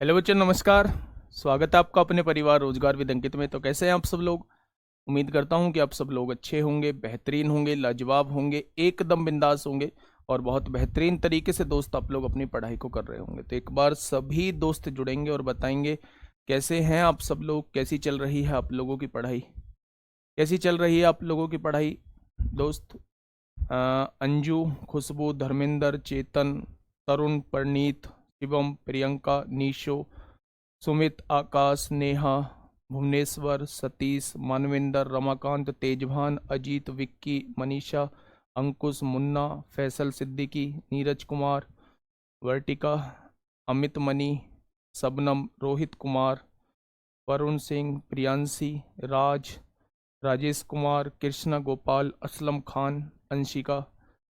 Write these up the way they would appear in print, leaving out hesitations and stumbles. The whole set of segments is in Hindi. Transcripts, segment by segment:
हेलो बच्चों, नमस्कार। स्वागत है आपका अपने परिवार रोजगार विद अंकित में। तो कैसे हैं आप सब लोग? उम्मीद करता हूं कि आप सब लोग अच्छे होंगे, बेहतरीन होंगे, लाजवाब होंगे, एकदम बिंदास होंगे और बहुत बेहतरीन तरीके से दोस्त आप लोग अपनी पढ़ाई को कर रहे होंगे। तो एक बार सभी दोस्त जुड़ेंगे और बताएंगे कैसे हैं आप सब लोग, कैसी चल रही है आप लोगों की पढ़ाई, कैसी चल रही है आप लोगों की पढ़ाई दोस्त। अंजू, खुशबू, धर्मेंद्र, चेतन, तरुण, परनीत, शिवम, प्रियंका, नीशो, सुमित, आकाश, नेहा, भुवनेश्वर, सतीश, मानविंदर, रमाकांत, तेजभान, अजीत, विक्की, मनीषा, अंकुश, मुन्ना, फैसल सिद्दीकी, नीरज कुमार, वर्टिका, अमित मनी, सबनम, रोहित कुमार, वरुण सिंह, प्रियांशी, राज, राजेश कुमार, कृष्णा गोपाल, असलम खान, अंशिका,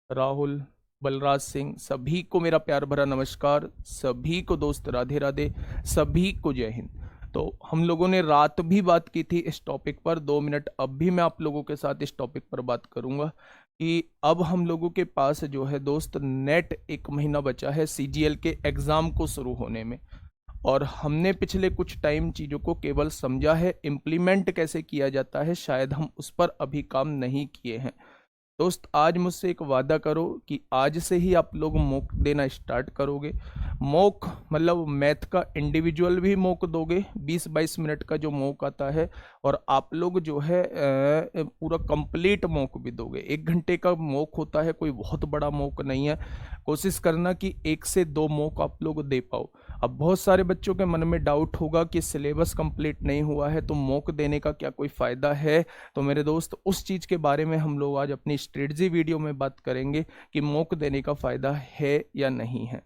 राहुल, बलराज सिंह, सभी को मेरा प्यार भरा नमस्कार। सभी को दोस्त राधे राधे, सभी को जय हिंद। तो हम लोगों ने रात भी बात की थी इस टॉपिक पर, 2 मिनट अब भी मैं आप लोगों के साथ इस टॉपिक पर बात करूंगा कि अब हम लोगों के पास जो है दोस्त नेट 1 महीना बचा है सीजीएल के एग्जाम को शुरू होने में। और हमने पिछले कुछ टाइम चीज़ों को केवल समझा है, इम्प्लीमेंट कैसे किया जाता है शायद हम उस पर अभी काम नहीं किए हैं। दोस्त आज मुझसे एक वादा करो कि आज से ही आप लोग मॉक देना स्टार्ट करोगे। मॉक मतलब मैथ का इंडिविजुअल भी मॉक दोगे, 20-22 मिनट का जो मॉक आता है, और आप लोग जो है पूरा कंप्लीट मॉक भी दोगे। 1 घंटे का मॉक होता है, कोई बहुत बड़ा मॉक नहीं है। कोशिश करना कि 1 से 2 मॉक आप लोग दे पाओ। अब बहुत सारे बच्चों के मन में डाउट होगा कि सिलेबस कंप्लीट नहीं हुआ है तो मॉक देने का क्या कोई फ़ायदा है। तो मेरे दोस्त उस चीज़ के बारे में हम लोग आज अपनी स्ट्रेटजी वीडियो में बात करेंगे कि मॉक देने का फ़ायदा है या नहीं है।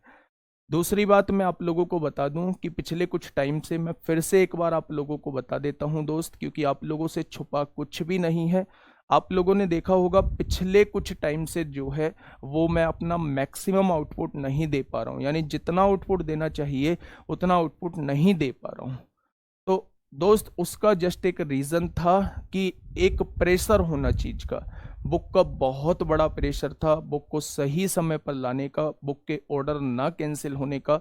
दूसरी बात मैं आप लोगों को बता दूं कि पिछले कुछ टाइम से मैं फिर से एक बार आप लोगों को बता देता हूं दोस्त, क्योंकि आप लोगों से छुपा कुछ भी नहीं है। आप लोगों ने देखा होगा पिछले कुछ टाइम से जो है वो मैं अपना मैक्सिमम आउटपुट नहीं दे पा रहा हूं, यानी जितना आउटपुट देना चाहिए उतना आउटपुट नहीं दे पा रहा हूं। तो दोस्त उसका जस्ट एक रीज़न था कि एक प्रेशर होना चीज़ का, बुक का बहुत बड़ा प्रेशर था, बुक को सही समय पर लाने का, बुक के ऑर्डर ना कैंसिल होने का।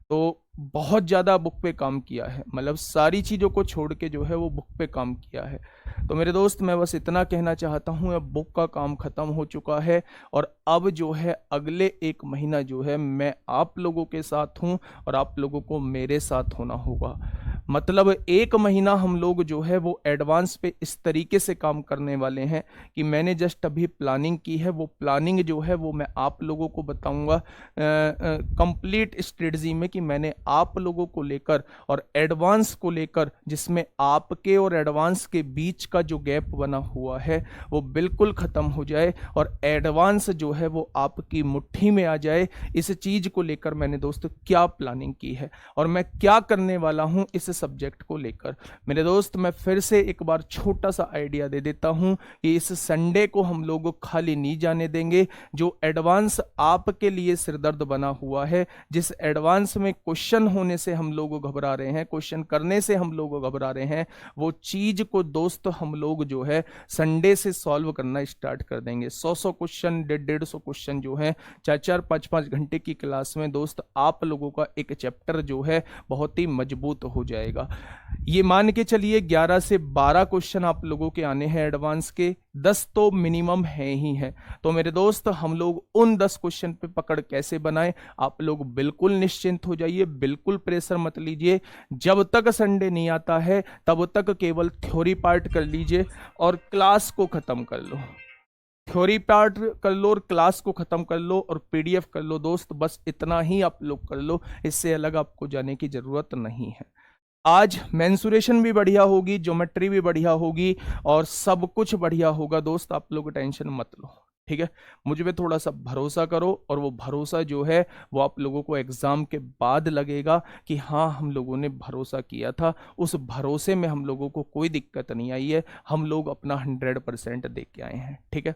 तो बहुत ज़्यादा बुक पे काम किया है, मतलब सारी चीज़ों को छोड़ के जो है वो बुक पे काम किया है। तो मेरे दोस्त मैं बस इतना कहना चाहता हूँ, अब बुक का काम ख़त्म हो चुका है और अब जो है अगले 1 महीना जो है मैं आप लोगों के साथ हूँ और आप लोगों को मेरे साथ होना होगा। मतलब 1 महीना हम लोग जो है वो एडवांस पे इस तरीके से काम करने वाले हैं कि मैंने जस्ट अभी प्लानिंग की है। वो प्लानिंग जो है वो मैं आप लोगों को बताऊंगा कंप्लीट स्ट्रेटजी में, कि मैंने आप लोगों को लेकर और एडवांस को लेकर, जिसमें आपके और एडवांस के बीच का जो गैप बना हुआ है वो बिल्कुल ख़त्म हो जाए और एडवांस जो है वो आपकी मुट्ठी में आ जाए। इस चीज़ को लेकर मैंने दोस्तों क्या प्लानिंग की है और मैं क्या करने वाला हूं इस सब्जेक्ट को लेकर। मेरे दोस्त मैं फिर से एक बार छोटा सा आइडिया दे देता हूं कि इस संडे को हम लोग खाली नहीं जाने देंगे। जो एडवांस आपके लिए सिरदर्द बना हुआ है, जिस एडवांस में क्वेश्चन होने से हम लोग घबरा रहे हैं, क्वेश्चन करने से हम लोग घबरा रहे हैं, वो चीज को दोस्त हम लोग जो है संडे से सॉल्व करना स्टार्ट कर देंगे। 100 क्वेश्चन, 150 क्वेश्चन जो है 4-4, 5-5 घंटे की क्लास में दोस्त आप लोगों का एक चैप्टर जो है बहुत ही मजबूत हो जाएगा। ये मान के चलिए 11 से 12 क्वेश्चन आप लोगों के आने हैं एडवांस के, 10 तो मिनिमम है ही है। तो मेरे दोस्त हम लोग उन 10 क्वेश्चन पे पकड़ कैसे बनाएं, आप लोग बिल्कुल निश्चिंत हो जाइए, बिल्कुल प्रेशर मत लीजिए। जब तक संडे नहीं आता है तब तक केवल थ्योरी पार्ट कर लीजिए और क्लास को खत्म कर लो। थ्योरी पार्ट कर लो और क्लास को खत्म कर लो और पीडीएफ कर लो दोस्त, बस इतना ही आप लोग कर लो, इससे अलग आपको जाने की जरूरत नहीं है। आज मेंसुरेशन भी बढ़िया होगी, ज्योमेट्री भी बढ़िया होगी और सब कुछ बढ़िया होगा दोस्त, आप लोग टेंशन मत लो। ठीक है, मुझ पे थोड़ा सा भरोसा करो और वो भरोसा जो है वो आप लोगों को एग्जाम के बाद लगेगा कि हाँ हम लोगों ने भरोसा किया था। उस भरोसे में हम लोगों को कोई दिक्कत नहीं आई है, हम लोग अपना 100% दे के आए हैं। ठीक है,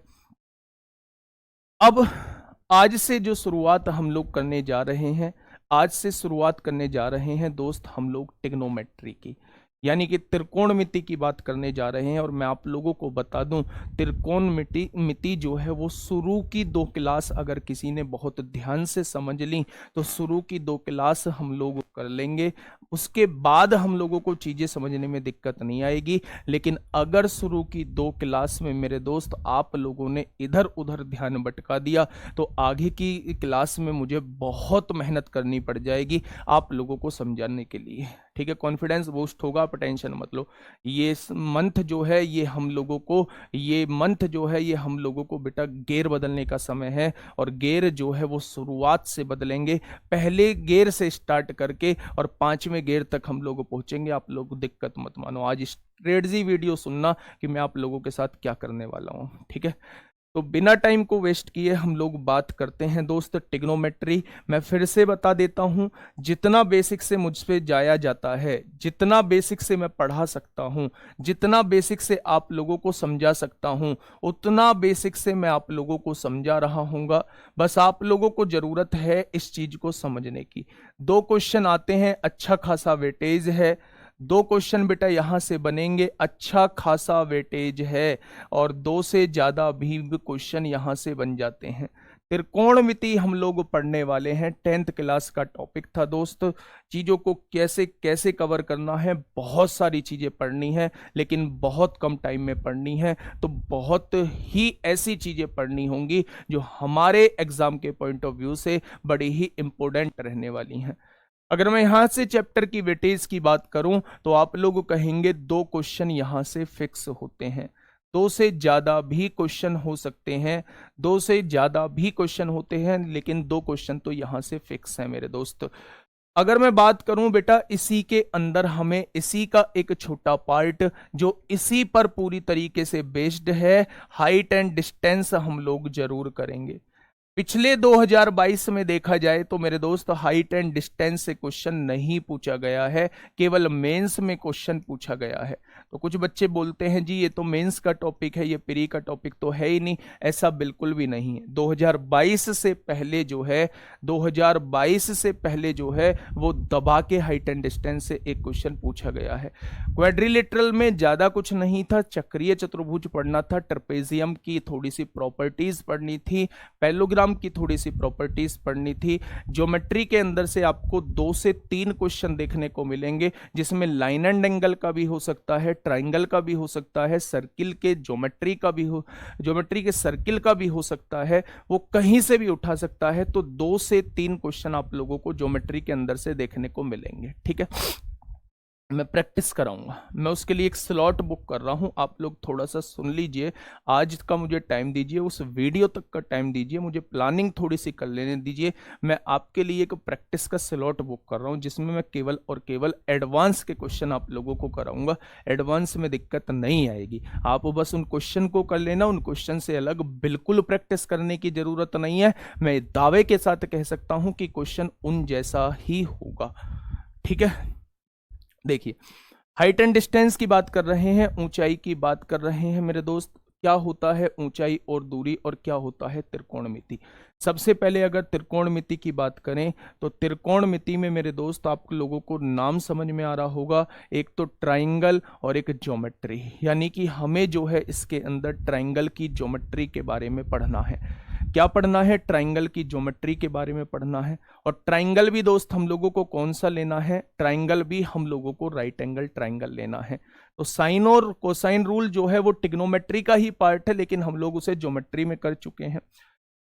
अब आज से जो शुरुआत हम लोग करने जा रहे हैं, आज से शुरुआत करने जा रहे हैं दोस्त हम लोग टिग्नोमेट्री की। यानी कि त्रिकोणमिति की बात करने जा रहे हैं। और मैं आप लोगों को बता दूं, त्रिकोणमिति मिति जो है वो शुरू की 2 क्लास अगर किसी ने बहुत ध्यान से समझ ली तो शुरू की 2 क्लास हम लोग कर लेंगे, उसके बाद हम लोगों को चीजें समझने में दिक्कत नहीं आएगी। लेकिन अगर शुरू की 2 क्लास में मेरे दोस्त आप लोगों ने इधर उधर ध्यान भटका दिया तो आगे की क्लास में मुझे बहुत मेहनत करनी पड़ जाएगी आप लोगों को समझाने के लिए। ठीक है, कॉन्फिडेंस बूस्ट होगा, आप टेंशन मत लो। ये मंथ जो है ये हम लोगों को बेटा गेयर बदलने का समय है। और गेयर जो है वो शुरुआत से बदलेंगे, पहले गेयर से स्टार्ट करके और 5वें गेयर तक हम लोग पहुंचेंगे। आप लोग दिक्कत मत मानो, आज स्ट्रेटजी वीडियो सुनना कि मैं आप लोगों के साथ क्या करने वाला हूं। ठीक है, तो बिना टाइम को वेस्ट किए हम लोग बात करते हैं दोस्त टिग्नोमेट्री। मैं फिर से बता देता हूं, जितना बेसिक से मुझ पे जाया जाता है, जितना बेसिक से मैं पढ़ा सकता हूं, जितना बेसिक से आप लोगों को समझा सकता हूं, उतना बेसिक से मैं आप लोगों को समझा रहा हूंगा। बस आप लोगों को जरूरत है इस चीज को समझने की। 2 क्वेश्चन आते हैं, अच्छा खासा वेटेज है। 2 क्वेश्चन बेटा यहां से बनेंगे, अच्छा खासा वेटेज है। और 2 से ज्यादा भी क्वेश्चन यहां से बन जाते हैं। त्रिकोणमिति हम लोग पढ़ने वाले हैं, 10th क्लास का टॉपिक था दोस्त। चीजों को कैसे कैसे कवर करना है, बहुत सारी चीजें पढ़नी है लेकिन बहुत कम टाइम में पढ़नी है। तो बहुत ही ऐसी चीजें पढ़नी होंगी जो हमारे एग्जाम के पॉइंट ऑफ व्यू से बड़ी ही इंपॉर्टेंट रहने वाली हैं। अगर मैं यहां से चैप्टर की वेटेज की बात करूं तो आप लोग कहेंगे 2 क्वेश्चन यहां से फिक्स होते हैं। 2 से ज्यादा भी क्वेश्चन हो सकते हैं, 2 से ज्यादा भी क्वेश्चन होते हैं, लेकिन 2 क्वेश्चन तो यहां से फिक्स है मेरे दोस्त। अगर मैं बात करूं बेटा इसी के अंदर हमें इसी का एक छोटा पार्ट जो इसी पर पूरी तरीके से बेस्ड है, हाइट एंड डिस्टेंस हम लोग जरूर करेंगे। पिछले 2022 में देखा जाए तो मेरे दोस्त हाइट एंड डिस्टेंस से क्वेश्चन नहीं पूछा गया है, केवल मेंस में क्वेश्चन पूछा गया है। तो कुछ बच्चे बोलते हैं जी ये तो मेंस का टॉपिक है, ये प्री का टॉपिक तो है ही नहीं। ऐसा बिल्कुल भी नहीं है। 2022 से पहले जो है 2022 से पहले जो है वो दबा के हाइट एंड डिस्टेंस से एक क्वेश्चन पूछा गया है। क्वाड्रिलेटरल में ज्यादा कुछ नहीं था, चक्रीय चतुर्भुज पढ़ना था, ट्रेपेजियम की थोड़ी सी प्रॉपर्टीज पढ़नी थी, पैरेललोग्राम की थोड़ी सी प्रॉपर्टीज पढ़नी थी। ज्योमेट्री के अंदर से आपको 2 से 3 क्वेश्चन देखने को मिलेंगे जिसमें लाइन एंड एंगल का भी हो सकता है, ट्राइंगल का भी हो सकता है, सर्किल के ज्योमेट्री के सर्किल का भी हो सकता है, वो कहीं से भी उठा सकता है। तो 2 से 3 क्वेश्चन आप लोगों को ज्योमेट्री के अंदर से देखने को मिलेंगे। ठीक है, मैं प्रैक्टिस कराऊंगा, मैं उसके लिए एक स्लॉट बुक कर रहा हूं। आप लोग थोड़ा सा सुन लीजिए, आज का मुझे टाइम दीजिए, उस वीडियो तक का टाइम दीजिए, मुझे प्लानिंग थोड़ी सी कर लेने दीजिए। मैं आपके लिए एक प्रैक्टिस का स्लॉट बुक कर रहा हूं जिसमें मैं केवल और केवल एडवांस के क्वेश्चन आप लोगों को कराऊंगा। एडवांस में दिक्कत नहीं आएगी, आप बस उन क्वेश्चन को कर लेना। उन क्वेश्चन से अलग बिल्कुल प्रैक्टिस करने की जरूरत नहीं है। मैं दावे के साथ कह सकता हूं कि क्वेश्चन उन जैसा ही होगा। ठीक है, देखिए हाइट एंड डिस्टेंस की बात कर रहे हैं, ऊंचाई की बात कर रहे हैं मेरे दोस्त। क्या होता है ऊंचाई और दूरी और क्या होता है त्रिकोणमिति। सबसे पहले अगर त्रिकोणमिति की बात करें तो त्रिकोणमिति में मेरे दोस्त आप लोगों को नाम समझ में आ रहा होगा, एक तो ट्राइंगल और एक ज्योमेट्री। यानी कि हमें जो है इसके अंदर ट्राइंगल की ज्योमेट्री के बारे में पढ़ना है। क्या पढ़ना है? ट्राइंगल की ज्योमेट्री के बारे में पढ़ना है। और ट्राइंगल भी दोस्त हम लोगों को कौन सा लेना है? ट्राइंगल भी हम लोगों को राइट एंगल ट्राइंगल लेना है। तो साइन और कोसाइन रूल जो है वो टिग्नोमेट्री का ही पार्ट है, लेकिन हम लोग उसे ज्योमेट्री में कर चुके हैं।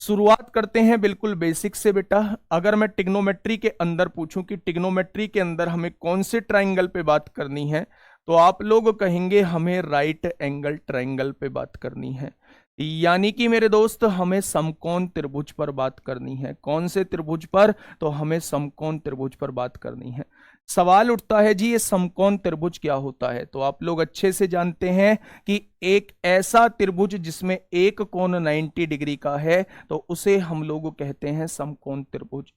शुरुआत करते हैं बिल्कुल बेसिक से बेटा। अगर मैं टिग्नोमेट्री के अंदर पूछूं कि टिग्नोमेट्री के अंदर हमें कौन से ट्राइंगल पे बात करनी है, तो आप लोग कहेंगे हमें राइट एंगल ट्राइंगल पे बात करनी है। यानी कि मेरे दोस्त हमें समकोण त्रिभुज पर बात करनी है। कौन से त्रिभुज पर? तो हमें समकोण त्रिभुज पर बात करनी है। सवाल उठता है जी ये समकोण त्रिभुज क्या होता है? तो आप लोग अच्छे से जानते हैं कि एक ऐसा त्रिभुज जिसमें एक कोण 90 डिग्री का है तो उसे हम लोग कहते हैं समकोण त्रिभुज।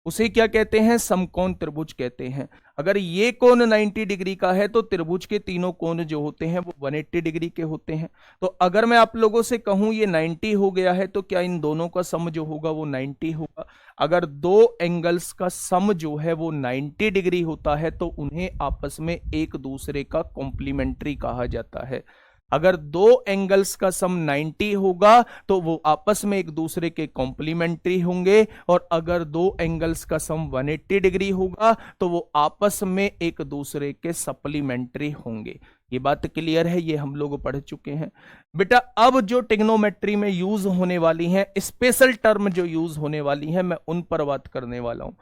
उसे क्या कहते हैं? समकोण त्रिभुज कहते हैं। अगर ये कोण 90 डिग्री का है तो त्रिभुज के तीनों कोण जो होते हैं वो 180 डिग्री के होते हैं। तो अगर मैं आप लोगों से कहूं ये 90 हो गया है तो क्या इन दोनों का सम जो होगा वो 90 होगा? अगर दो एंगल्स का सम जो है वो 90 डिग्री होता है तो उन्हें आपस में एक दूसरे का कॉम्प्लीमेंट्री कहा जाता है। अगर दो एंगल्स का सम 90 होगा तो वो आपस में एक दूसरे के कॉम्प्लीमेंट्री होंगे, और अगर दो एंगल्स का सम 180 डिग्री होगा तो वो आपस में एक दूसरे के सप्लीमेंट्री होंगे। ये बात क्लियर है, ये हम लोग पढ़ चुके हैं बेटा। अब जो ट्रिग्नोमेट्री में यूज होने वाली हैं स्पेशल टर्म जो यूज होने वाली हैं मैं उन पर बात करने वाला हूं।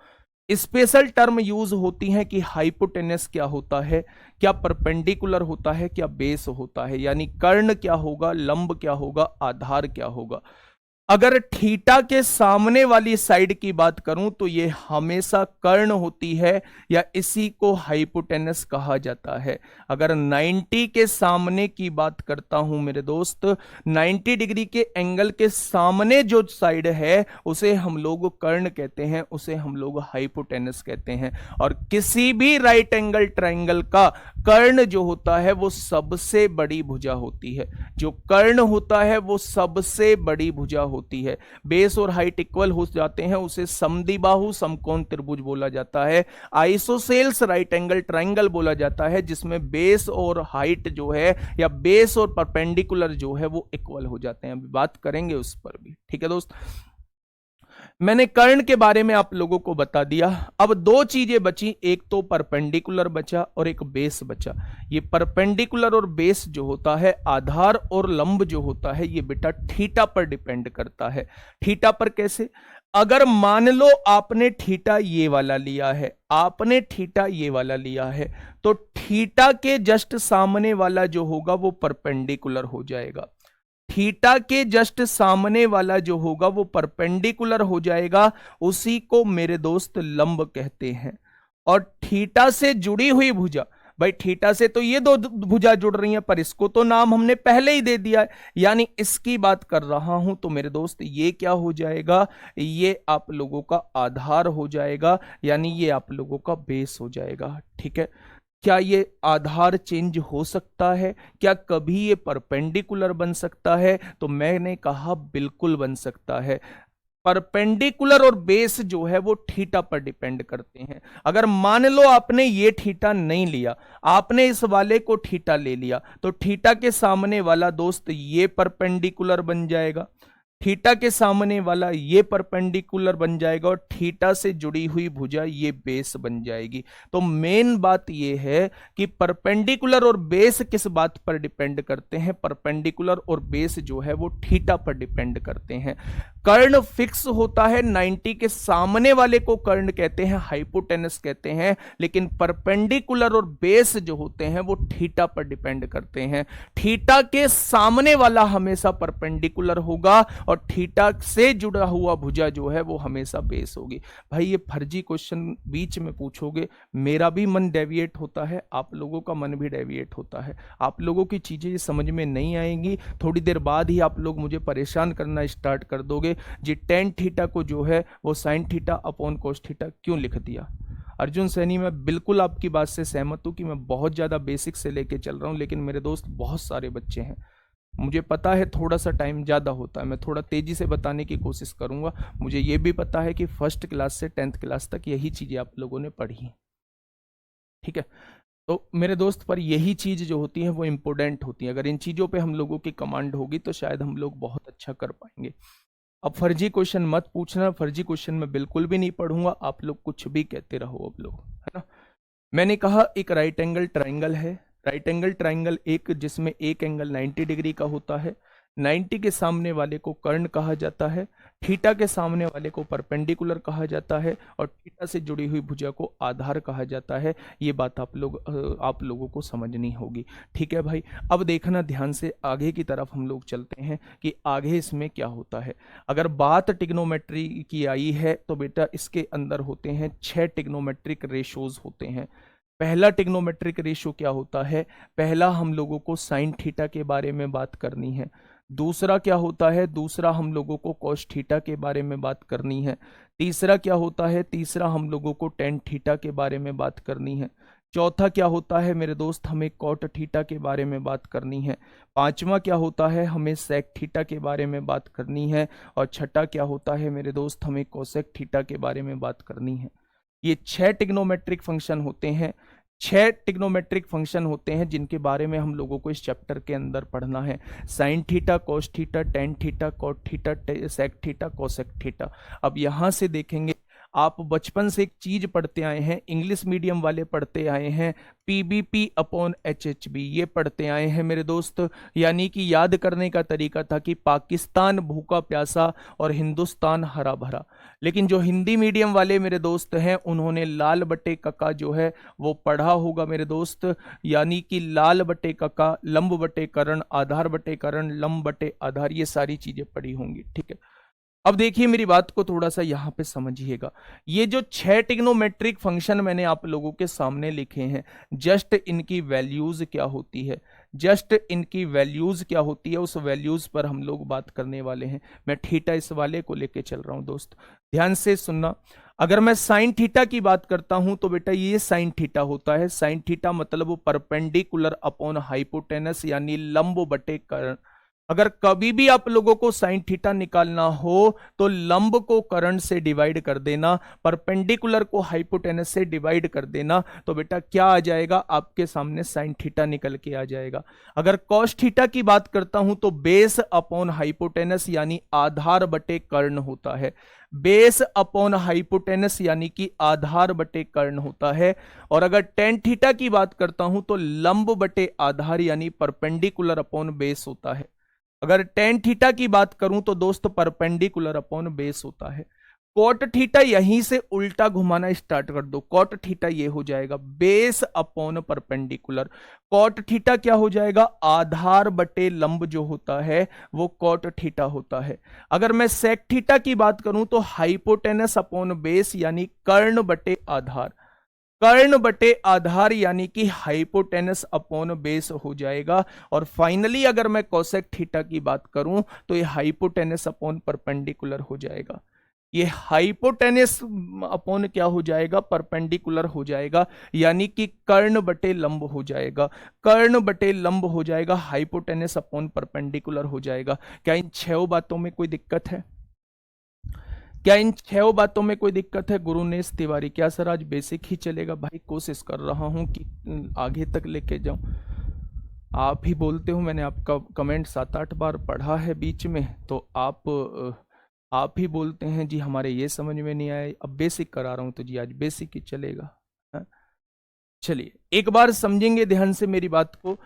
स्पेशल टर्म यूज होती हैं कि हाइपोटेनस क्या होता है, क्या परपेंडिकुलर होता है, क्या बेस होता है, यानी कर्ण क्या होगा, लंब क्या होगा, आधार क्या होगा। अगर थीटा के सामने वाली साइड की बात करूं तो ये हमेशा कर्ण होती है, या इसी को हाइपोटेनस कहा जाता है। अगर 90 के सामने की बात करता हूं मेरे दोस्त, 90 डिग्री के एंगल के सामने जो साइड है उसे हम लोग कर्ण कहते हैं, उसे हम लोग हाइपोटेनस कहते हैं। और किसी भी राइट एंगल ट्रायंगल का कर्ण जो होता है वो सबसे बड़ी भुजा होती है। जो कर्ण होता है वो सबसे बड़ी भुजा होती है। बेस और हाइट इक्वल हो जाते हैं, उसे समद्विबाहु समकोण त्रिभुज बोला जाता है। आइसोसेल्स राइट एंगल ट्रायंगल बोला जाता है, जिसमें बेस और हाइट जो है या बेस और परपेंडिकुलर जो है वो इक्वल हो जाते हैं। अभी बात करेंगे उस पर भी, ठीक है दोस्त। मैंने कर्ण के बारे में आप लोगों को बता दिया। अब दो चीजें बची, एक तो परपेंडिकुलर बचा और एक बेस बचा। ये परपेंडिकुलर और बेस जो होता है, आधार और लंब जो होता है, ये बेटा थीटा पर डिपेंड करता है। थीटा पर कैसे? अगर मान लो आपने थीटा ये वाला लिया है, आपने थीटा ये वाला लिया है, तो थीटा के जस्ट सामने वाला जो होगा वो परपेंडिकुलर हो जाएगा। थीटा के जस्ट सामने वाला जो होगा वो परपेंडिकुलर हो जाएगा, उसी को मेरे दोस्त लंब कहते हैं। और थीटा से जुड़ी हुई भुजा, भाई थीटा से तो ये दो भुजा जुड़ रही हैं, पर इसको तो नाम हमने पहले ही दे दिया है, यानी इसकी बात कर रहा हूं। तो मेरे दोस्त ये क्या हो जाएगा? ये आप लोगों का आधार हो जाएगा, यानी ये आप लोगों का बेस हो जाएगा। ठीक है, क्या ये आधार चेंज हो सकता है? क्या कभी ये परपेंडिकुलर बन सकता है? तो मैंने कहा बिल्कुल बन सकता है। परपेंडिकुलर और बेस जो है वो थीटा पर डिपेंड करते हैं। अगर मान लो आपने ये थीटा नहीं लिया, आपने इस वाले को थीटा ले लिया, तो थीटा के सामने वाला दोस्त ये परपेंडिकुलर बन जाएगा, थीटा के सामने वाला ये परपेंडिकुलर बन जाएगा, और थीटा से जुड़ी हुई भुजा ये बेस बन जाएगी। तो मेन बात ये है कि परपेंडिकुलर और बेस किस बात पर डिपेंड करते हैं? परपेंडिकुलर और बेस जो है वो थीटा पर डिपेंड करते हैं। कर्ण फिक्स होता है, 90 के सामने वाले को कर्ण कहते हैं, हाइपोटेनस कहते हैं, लेकिन परपेंडिकुलर और बेस जो होते हैं वो थीटा पर डिपेंड करते हैं। थीटा के सामने वाला हमेशा परपेंडिकुलर होगा, और थीटा से जुड़ा हुआ भुजा जो है वो हमेशा बेस होगी। भाई ये फर्जी क्वेश्चन बीच में पूछोगे, मेरा भी मन डेविएट होता है, आप लोगों का मन भी डेविएट होता है। आप लोगों की चीजें समझ में नहीं आएंगी, थोड़ी देर बाद ही आप लोग मुझे परेशान करना स्टार्ट कर दोगे जी टेन थीटा को जो है वो sign theta upon cos theta क्यों लिख दिया। अर्जुन सैनी, मैं बिल्कुल आपकी बात से सहमत हूं कि मैं बहुत ज्यादा बेसिक से लेके चल रहा हूं, लेकिन मेरे दोस्त बहुत सारे बच्चे हैं, मुझे पता है थोड़ा सा टाइम ज़्यादा होता है, मैं थोड़ा तेज़ी से बताने की कोशिश करूंगा। मुझे ये भी पता है कि फर्स्ट क्लास से 10th क्लास तक यही चीज़ें आप लोगों ने पढ़ी हैं, ठीक है। तो मेरे दोस्त पर यही चीज़ जो होती है वो इम्पोर्टेंट होती है। अगर इन चीज़ों पे हम लोगों की कमांड होगी तो शायद हम लोग बहुत अच्छा कर पाएंगे। अब फर्जी क्वेश्चन मत पूछना, फर्जी क्वेश्चन मैं बिल्कुल भी नहीं पढ़ूंगा, आप लोग कुछ भी कहते रहो अब लोग, है ना। मैंने कहा एक राइट एंगल ट्राइंगल है, राइट एंगल ट्राइंगल एक जिसमें एक एंगल 90 डिग्री का होता है, 90 के सामने वाले को कर्ण कहा जाता है, थीटा के सामने वाले को परपेंडिकुलर कहा जाता है, और थीटा से जुड़ी हुई भुजा को आधार कहा जाता है। ये बात आप लोगों को समझनी होगी, ठीक है भाई। अब देखना ध्यान से, आगे की तरफ हम लोग चलते हैं कि आगे इसमें क्या होता है। अगर बात ट्रिग्नोमेट्री की आई है तो बेटा इसके अंदर होते हैं 6 ट्रिग्नोमेट्रिक रेशोज होते हैं। पहला ट्रिग्नोमेट्रिक रेशो क्या होता है? पहला हम लोगों को साइन थीटा के बारे में बात करनी है। दूसरा क्या होता है, दूसरा हम लोगों को cos थीटा के बारे में बात करनी है। तीसरा क्या होता है, तीसरा हम लोगों को tan थीटा के बारे में बात करनी है। चौथा क्या होता है मेरे दोस्त, हमें cot थीटा के बारे में बात करनी है। पांचवा क्या होता है, हमें sec थीटा के बारे में बात करनी है। और छठा क्या होता है मेरे दोस्त, हमें cosec थीटा के बारे में बात करनी है। ये 6 ट्रिग्नोमेट्रिक फंक्शन होते हैं, 6 ट्रिग्नोमेट्रिक फंक्शन होते हैं जिनके बारे में हम लोगों को इस चैप्टर के अंदर पढ़ना है। Sine theta, cos theta, tan theta, cot theta, sec theta, cosec theta. अब यहां से देखेंगे, आप बचपन से एक चीज पढ़ते आए हैं, इंग्लिश मीडियम वाले पढ़ते आए हैं, पीबीपी अपॉन एचएचबी, ये पढ़ते आए हैं मेरे दोस्त। यानी कि याद करने का तरीका था कि पाकिस्तान भूखा प्यासा और हिंदुस्तान हरा भरा। लेकिन जो हिंदी मीडियम वाले मेरे दोस्त हैं, उन्होंने लाल बटे कका जो है वो पढ़ा होगा मेरे दोस्त। यानी कि लाल बटे कका, लंब बटे करण, आधार बटे करण, लंब बटे आधार, ये सारी चीजें पढ़ी होंगी। ठीक है, अब देखिए मेरी बात को थोड़ा सा यहां पे समझिएगा। ये जो 6 ट्रिग्नोमेट्रिक फंक्शन मैंने आप लोगों के सामने लिखे हैं, जस्ट इनकी वैल्यूज क्या होती है, जस्ट इनकी वैल्यूज क्या होती है, उस वैल्यूज पर हम लोग बात करने वाले हैं। मैं थीटा इस वाले को लेके चल रहा हूं दोस्त, ध्यान से सुनना। अगर मैं साइन थीटा की बात करता हूं तो बेटा ये साइन थीटा होता है। साइन थीटा मतलब वो परपेंडिकुलर अपॉन हाइपोटेनस, यानी लंब बटे कर्ण। अगर कभी भी आप लोगों को साइन थीटा निकालना हो तो लंब को कर्ण से डिवाइड कर देना, परपेंडिकुलर को हाइपोटेनस से डिवाइड कर देना, तो बेटा क्या आ जाएगा, आपके सामने साइन थीटा निकल के आ जाएगा। अगर कॉस थीटा की बात करता हूं तो बेस अपॉन हाइपोटेनस यानी आधार बटे कर्ण होता है। बेस अपॉन हाइपोटेनस यानी कि आधार बटे कर्ण होता है। और अगर टेन थीटा की बात करता हूं तो लंब बटे आधार यानी परपेंडिकुलर अपॉन बेस होता है। अगर टेन थीटा की बात करूं तो दोस्त परपेंडिकुलर अपॉन बेस होता है। कॉट थीटा यहीं से उल्टा घुमाना स्टार्ट कर दो, कॉट थीटा ये हो जाएगा base upon perpendicular. Cot theta क्या हो जाएगा, आधार बटे लंब जो होता है वो कॉट थीटा होता है। अगर मैं सेक थीटा की बात करूं तो हाइपोटेनस अपॉन बेस यानी कर्ण बटे आधार, कर्ण बटे आधार यानी कि हाइपोटेनस अपॉन बेस हो जाएगा। और फाइनली अगर मैं कोसेक थीटा की बात करूं तो ये हाइपोटेनस अपॉन परपेंडिकुलर हो जाएगा। ये हाइपोटेनस अपॉन क्या हो जाएगा, परपेंडिकुलर हो जाएगा, यानी कि कर्ण बटे लंब हो जाएगा, कर्ण बटे लंब हो जाएगा, हाइपोटेनस अपॉन परपेंडिकुलर हो जाएगा। क्या इन 6 बातों में कोई दिक्कत है, क्या इन 6 बातों में कोई दिक्कत है गुरुनेश तिवारी? क्या सर आज बेसिक ही चलेगा? भाई कोशिश कर रहा हूं कि आगे तक लेके जाऊं। आप ही बोलते हो, मैंने आपका कमेंट 7-8 बार पढ़ा है बीच में, तो आप ही बोलते हैं जी हमारे ये समझ में नहीं आए, अब बेसिक करा रहा हूं तो जी आज बेसिक ही चलेगा। चलिए एक बार समझेंगे ध्यान से मेरी बात को।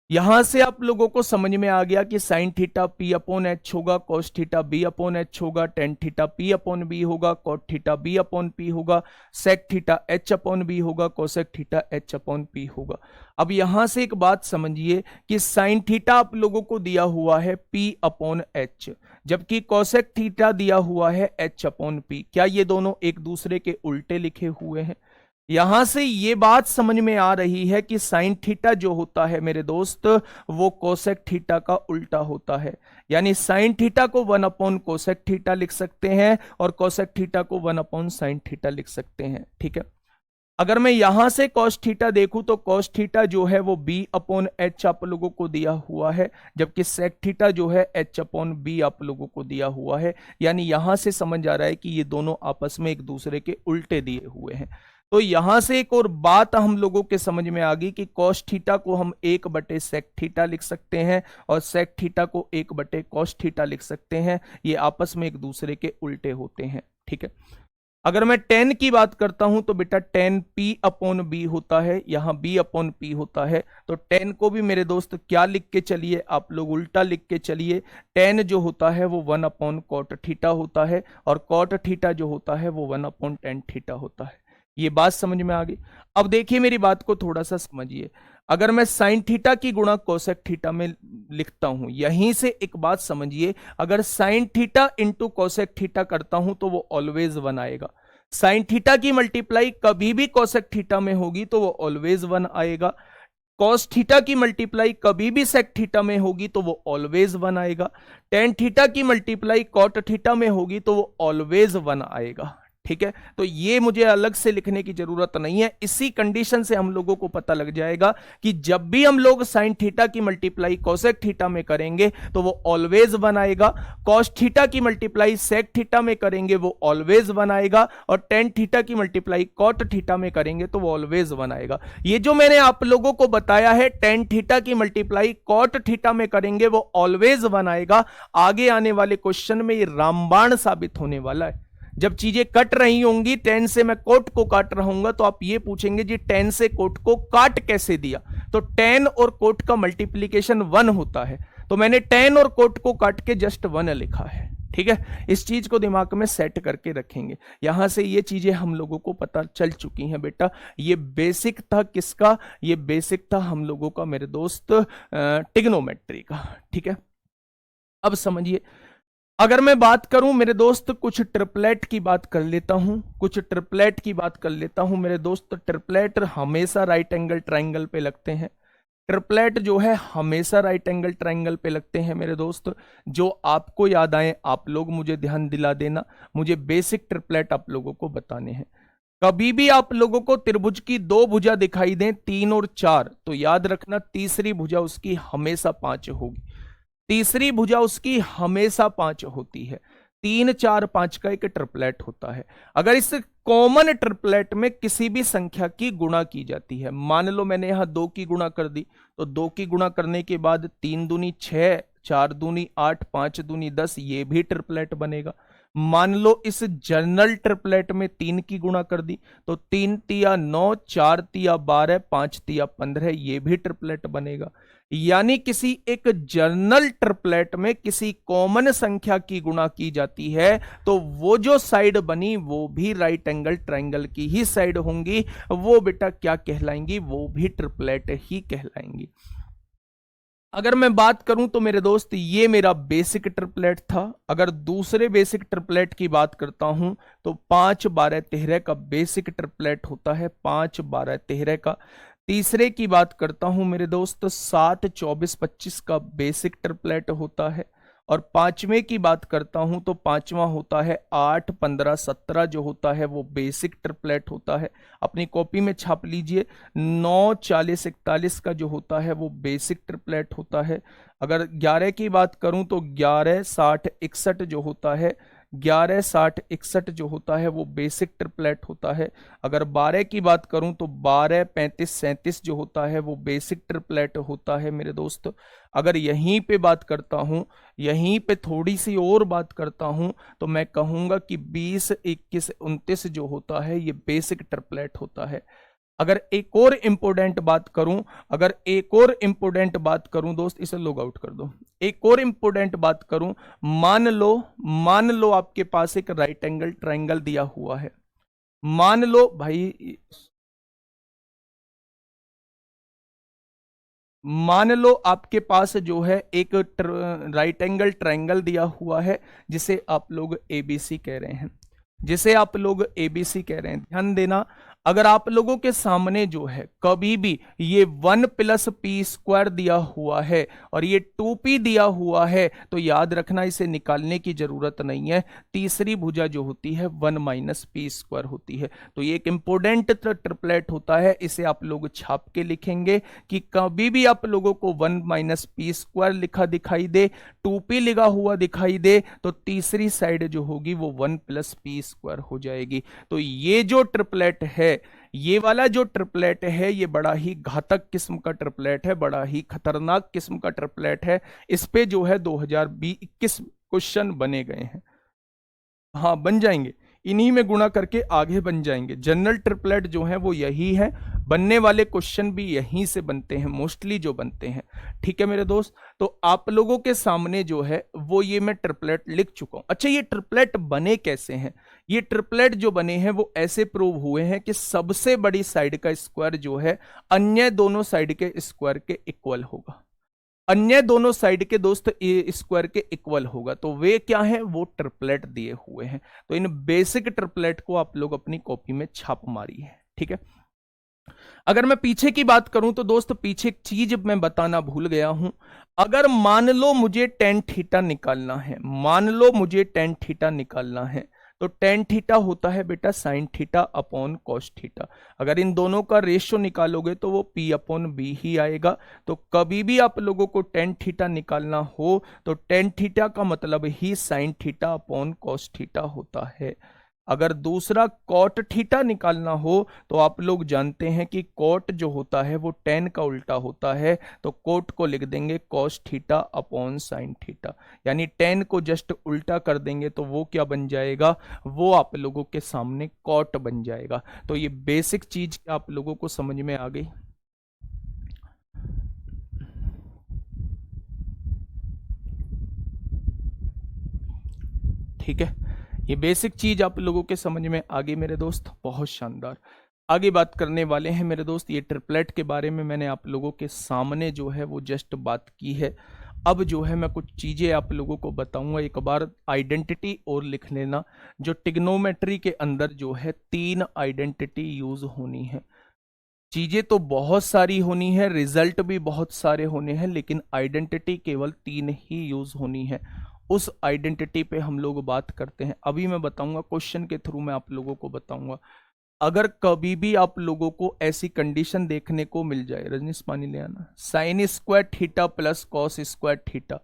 यहां से आप लोगों को समझ में आ गया कि sine theta P upon H होगा, cos theta B upon H होगा, tan theta P upon B होगा, cot theta B upon P होगा, sec theta H upon B होगा, cosec theta H upon P होगा। अब यहां से एक बात समझिए कि साइन थीटा आप लोगों को दिया हुआ है पी अपॉन एच, जबकि कोसेक थीटा दिया हुआ है एच अपॉन पी। क्या ये दोनों एक दूसरे के उल्टे लिखे हुए हैं? यहां से ये बात समझ में आ रही है कि साइन थीटा जो होता है मेरे दोस्त वो कोसेक थीटा का उल्टा होता है। यानी साइन थीटा को 1 अपॉन कोसेक थीटा लिख सकते हैं और कोसेक थीटा को 1 अपॉन साइन थीटा लिख सकते हैं। ठीक है, अगर मैं यहां से कॉस थीटा देखूं तो कॉस थीटा जो है वो बी अपॉन एच आप लोगों को दिया हुआ है, जबकि सेक थीटा जो है एच अपॉन बी आप लोगों को दिया हुआ है। यानी यहां से समझ आ रहा है कि ये दोनों आपस में एक दूसरे के उल्टे दिए हुए हैं। तो यहां से एक और बात हम लोगों के समझ में आ गई कि कॉस थीटा को हम 1 बटे सेक थीटा लिख सकते हैं और सेक थीटा को 1 बटे कॉस थीटा लिख सकते हैं। ये आपस में एक दूसरे के उल्टे होते हैं। ठीक है, अगर मैं टेन की बात करता हूं तो बेटा टेन पी अपॉन बी होता है, यहां बी अपॉन पी होता है। तो टेन को भी मेरे दोस्त क्या लिख के चलिए, आप लोग उल्टा लिख के चलिए। टेन जो होता है वो 1 अपॉन कॉट थीटा होता है और कॉट थीटा जो होता है वो 1 अपॉन टेन थीटा होता है। ये बात समझ में आ गई? अब देखिए मेरी बात को थोड़ा सा समझिए। अगर मैं साइन थीटा की गुणा कोसेक थीटा में लिखता हूं, यहीं से एक बात समझिए, अगर sine theta into cosec theta करता हूं तो वो ऑलवेज 1 आएगा। साइन थीटा की मल्टीप्लाई कभी भी कोसेक थीटा में होगी तो वो ऑलवेज 1 आएगा। कॉस थीटा की मल्टीप्लाई कभी भी सेक थीटा में होगी तो वो ऑलवेज 1 आएगा, टेन थीटा की मल्टीप्लाई कॉट थीटा में होगी तो वो ऑलवेज 1 आएगा। ठीक है, तो ये मुझे अलग से लिखने की जरूरत नहीं है, इसी कंडीशन से हम लोगों को पता लग जाएगा कि जब भी हम लोग साइन थीटा की मल्टीप्लाई कोसेक थीटा में करेंगे तो वो ऑलवेज 1 आएगा, कॉस थीटा की मल्टीप्लाई सेक थीटा में करेंगे वो ऑलवेज 1 आएगा, और टेन थीटा की मल्टीप्लाई कॉट थीटा में करेंगे तो वो ऑलवेज 1 आएगा। ये जो मैंने आप लोगों को बताया है टेन थीटा की मल्टीप्लाई कॉट थीटा में करेंगे वो ऑलवेज 1 आएगा, आगे आने वाले क्वेश्चन में ये रामबाण साबित होने वाला है। जब चीजें कट रही होंगी, टेन से मैं कोट को काट रहा हूंगा तो आप ये पूछेंगे जी टेन से कोट को काट कैसे दिया, तो टेन और कोट का मल्टीप्लीकेशन 1 होता है, तो मैंने टेन और कोट को काट के जस्ट 1 लिखा है। ठीक है, इस चीज को दिमाग में सेट करके रखेंगे। यहां से ये चीजें हम लोगों को पता चल चुकी हैं बेटा। ये बेसिक था किसका, ये बेसिक था हम लोगों का मेरे दोस्त ट्रिग्नोमेट्री का। ठीक है, अब समझिए, अगर मैं बात करूं मेरे दोस्त, कुछ ट्रिपलेट की बात कर लेता हूं, कुछ ट्रिपलेट की बात कर लेता हूं मेरे दोस्त। ट्रिपलेट हमेशा राइट एंगल ट्राइंगल पे लगते हैं, ट्रिपलेट जो है हमेशा राइट एंगल ट्राइंगल पे लगते हैं मेरे दोस्त। जो आपको याद आए आप लोग मुझे ध्यान दिला देना, मुझे बेसिक ट्रिपलेट आप लोगों को बताने हैं। कभी भी आप लोगों को त्रिभुज की 2 भुजा दिखाई दें, 3 और 4, तो याद रखना तीसरी भुजा उसकी हमेशा 5 होगी, तीसरी भुजा उसकी हमेशा 5 होती है। 3 4 5 का एक ट्रिपलेट होता है। अगर इस कॉमन ट्रिपलेट में किसी भी संख्या की गुणा की जाती है, मान लो मैंने यहां 2 की गुणा कर दी, तो 2 की गुणा करने के बाद 3 दूनी 6, 4 दूनी 8, 5 दूनी 10, ये भी ट्रिपलेट बनेगा। मान लो इस जनरल ट्रिपलेट में 3 की गुणा कर दी, तो 3 तिया 9, 4 तिया 12, 5 तिया 15, ये भी ट्रिपलेट बनेगा। यानी किसी एक जर्नल ट्रिपलेट में किसी कॉमन संख्या की गुणा की जाती है तो वो जो साइड बनी वो भी राइट एंगल ट्रायंगल की ही साइड होंगी, वो बेटा क्या कहलाएंगी, वो भी ट्रिपलेट ही कहलाएंगी। अगर मैं बात करूं तो मेरे दोस्त ये मेरा बेसिक ट्रिपलेट था। अगर दूसरे बेसिक ट्रिपलेट की बात करता हूं तो 5 12 13 का बेसिक ट्रिपलेट होता है, 5 12 13 का। तीसरे की बात करता हूं मेरे दोस्त 7 24 25 का बेसिक ट्रिपलेट होता है। और पांचवें की बात करता हूं तो पांचवा होता है 8 15 17 जो होता है वो बेसिक ट्रिपलेट होता है। अपनी कॉपी में छाप लीजिए, 9 40 41 का जो होता है वो बेसिक ट्रिपलेट होता है। अगर 11 की बात करूं तो 11 60 61 जो होता है, 11 60 61 जो होता है वो बेसिक ट्रिपलेट होता है। अगर 12 की बात करूं तो 12 35 37 जो होता है वो बेसिक ट्रिपलेट होता है मेरे दोस्त। अगर यहीं पे बात करता हूं, यहीं पे थोड़ी सी और बात करता हूं तो मैं कहूंगा कि 20 21 29 जो होता है ये बेसिक ट्रिपलेट होता है। अगर एक और इंपोर्टेंट बात करूं, अगर एक और इंपोर्टेंट बात करूं दोस्त, इसे लॉग आउट कर दो। एक और इंपोर्टेंट बात करूं, मान लो आपके पास एक राइट एंगल ट्रायंगल दिया हुआ है। मान लो भाई, मान लो आपके पास जो है एक राइट एंगल ट्रायंगल दिया हुआ है जिसे आप लोग एबीसी कह रहे हैं, जिसे आप लोग एबीसी कह रहे हैं। ध्यान देना, अगर आप लोगों के सामने जो है कभी भी ये 1 + p² दिया हुआ है और ये 2p दिया हुआ है तो याद रखना इसे निकालने की जरूरत नहीं है। तीसरी भुजा जो होती है 1 - p² होती है। तो ये एक इंपोर्टेंट ट्रिपलेट होता है, इसे आप लोग छाप के लिखेंगे कि कभी भी आप लोगों को 1 - p² लिखा दिखाई दे, 2p लिखा हुआ दिखाई दे, तो तीसरी साइड जो होगी वो 1 + p² हो जाएगी। तो ये जो ट्रिपलेट है, ये वाला जो ट्रिपलेट है ये बड़ा ही घातक किस्म का ट्रिपलेट है, बड़ा ही खतरनाक किस्म का ट्रिपलेट है। इस पे जो है 2021 क्वेश्चन बने गए हैं। हाँ, बन जाएंगे, इन्हीं में गुणा करके आगे बन जाएंगे। जनरल ट्रिपलेट जो है वो यही है, बनने वाले क्वेश्चन भी यहीं से बनते हैं, मोस्टली जो बनते हैं। ठीक है मेरे दोस्त, तो आप लोगों के सामने जो है वो ये मैं ट्रिपलेट लिख चुका हूं। अच्छा, ये ट्रिपलेट बने कैसे हैं? ये ट्रिपलेट जो बने हैं वो ऐसे प्रूव हुए हैं कि सबसे बड़ी साइड का स्क्वायर जो है अन्य दोनों साइड के स्क्वायर के इक्वल होगा, अन्य दोनों साइड के दोस्त स्क्वायर के इक्वल होगा। तो वे क्या है, वो ट्रिपलेट दिए हुए हैं। तो इन बेसिक ट्रिपलेट को आप लोग अपनी कॉपी में छाप मारी है। ठीक है, अगर मैं पीछे की बात करूं तो दोस्त पीछे एक चीज मैं बताना भूल गया हूं। अगर मान लो मुझे टेन थीटा निकालना है, मान लो मुझे टेन थीटा निकालना है, तो टेन थीटा होता है बेटा sign theta upon cos theta. अगर इन दोनों का रेशियो निकालोगे तो वो पी अपॉन बी ही आएगा। तो कभी भी आप लोगों को टेन थीटा निकालना हो तो टेन थीटा का मतलब ही sine theta upon cos theta होता है। अगर दूसरा कॉट थीटा निकालना हो तो आप लोग जानते हैं कि कॉट जो होता है वो टेन का उल्टा होता है, तो कॉट को लिख देंगे cos theta upon sine theta, यानी टेन को जस्ट उल्टा कर देंगे तो वो क्या बन जाएगा, वो आप लोगों के सामने कॉट बन जाएगा। तो ये बेसिक चीज आप लोगों को समझ में आ गई। ठीक है, ये बेसिक चीज आप लोगों के समझ में आ गई मेरे दोस्त, बहुत शानदार। आगे बात करने वाले हैं मेरे दोस्त, ये ट्रिपलेट के बारे में मैंने आप लोगों के सामने जो है वो जस्ट बात की है। अब जो है मैं कुछ चीजें आप लोगों को बताऊंगा, एक बार आइडेंटिटी और लिख लेना। जो टिग्नोमेट्री के अंदर जो है तीन आइडेंटिटी यूज होनी है। चीजें तो बहुत सारी होनी है, रिजल्ट भी बहुत सारे होने हैं, लेकिन आइडेंटिटी केवल तीन ही यूज होनी है। उस आइडेंटिटी पे हम लोग बात करते हैं, अभी मैं बताऊंगा, क्वेश्चन के थ्रू मैं आप लोगों को बताऊंगा। अगर कभी भी आप लोगों को ऐसी कंडीशन देखने को मिल जाए, रजनीश पानी ले आना, sine square theta plus cos square theta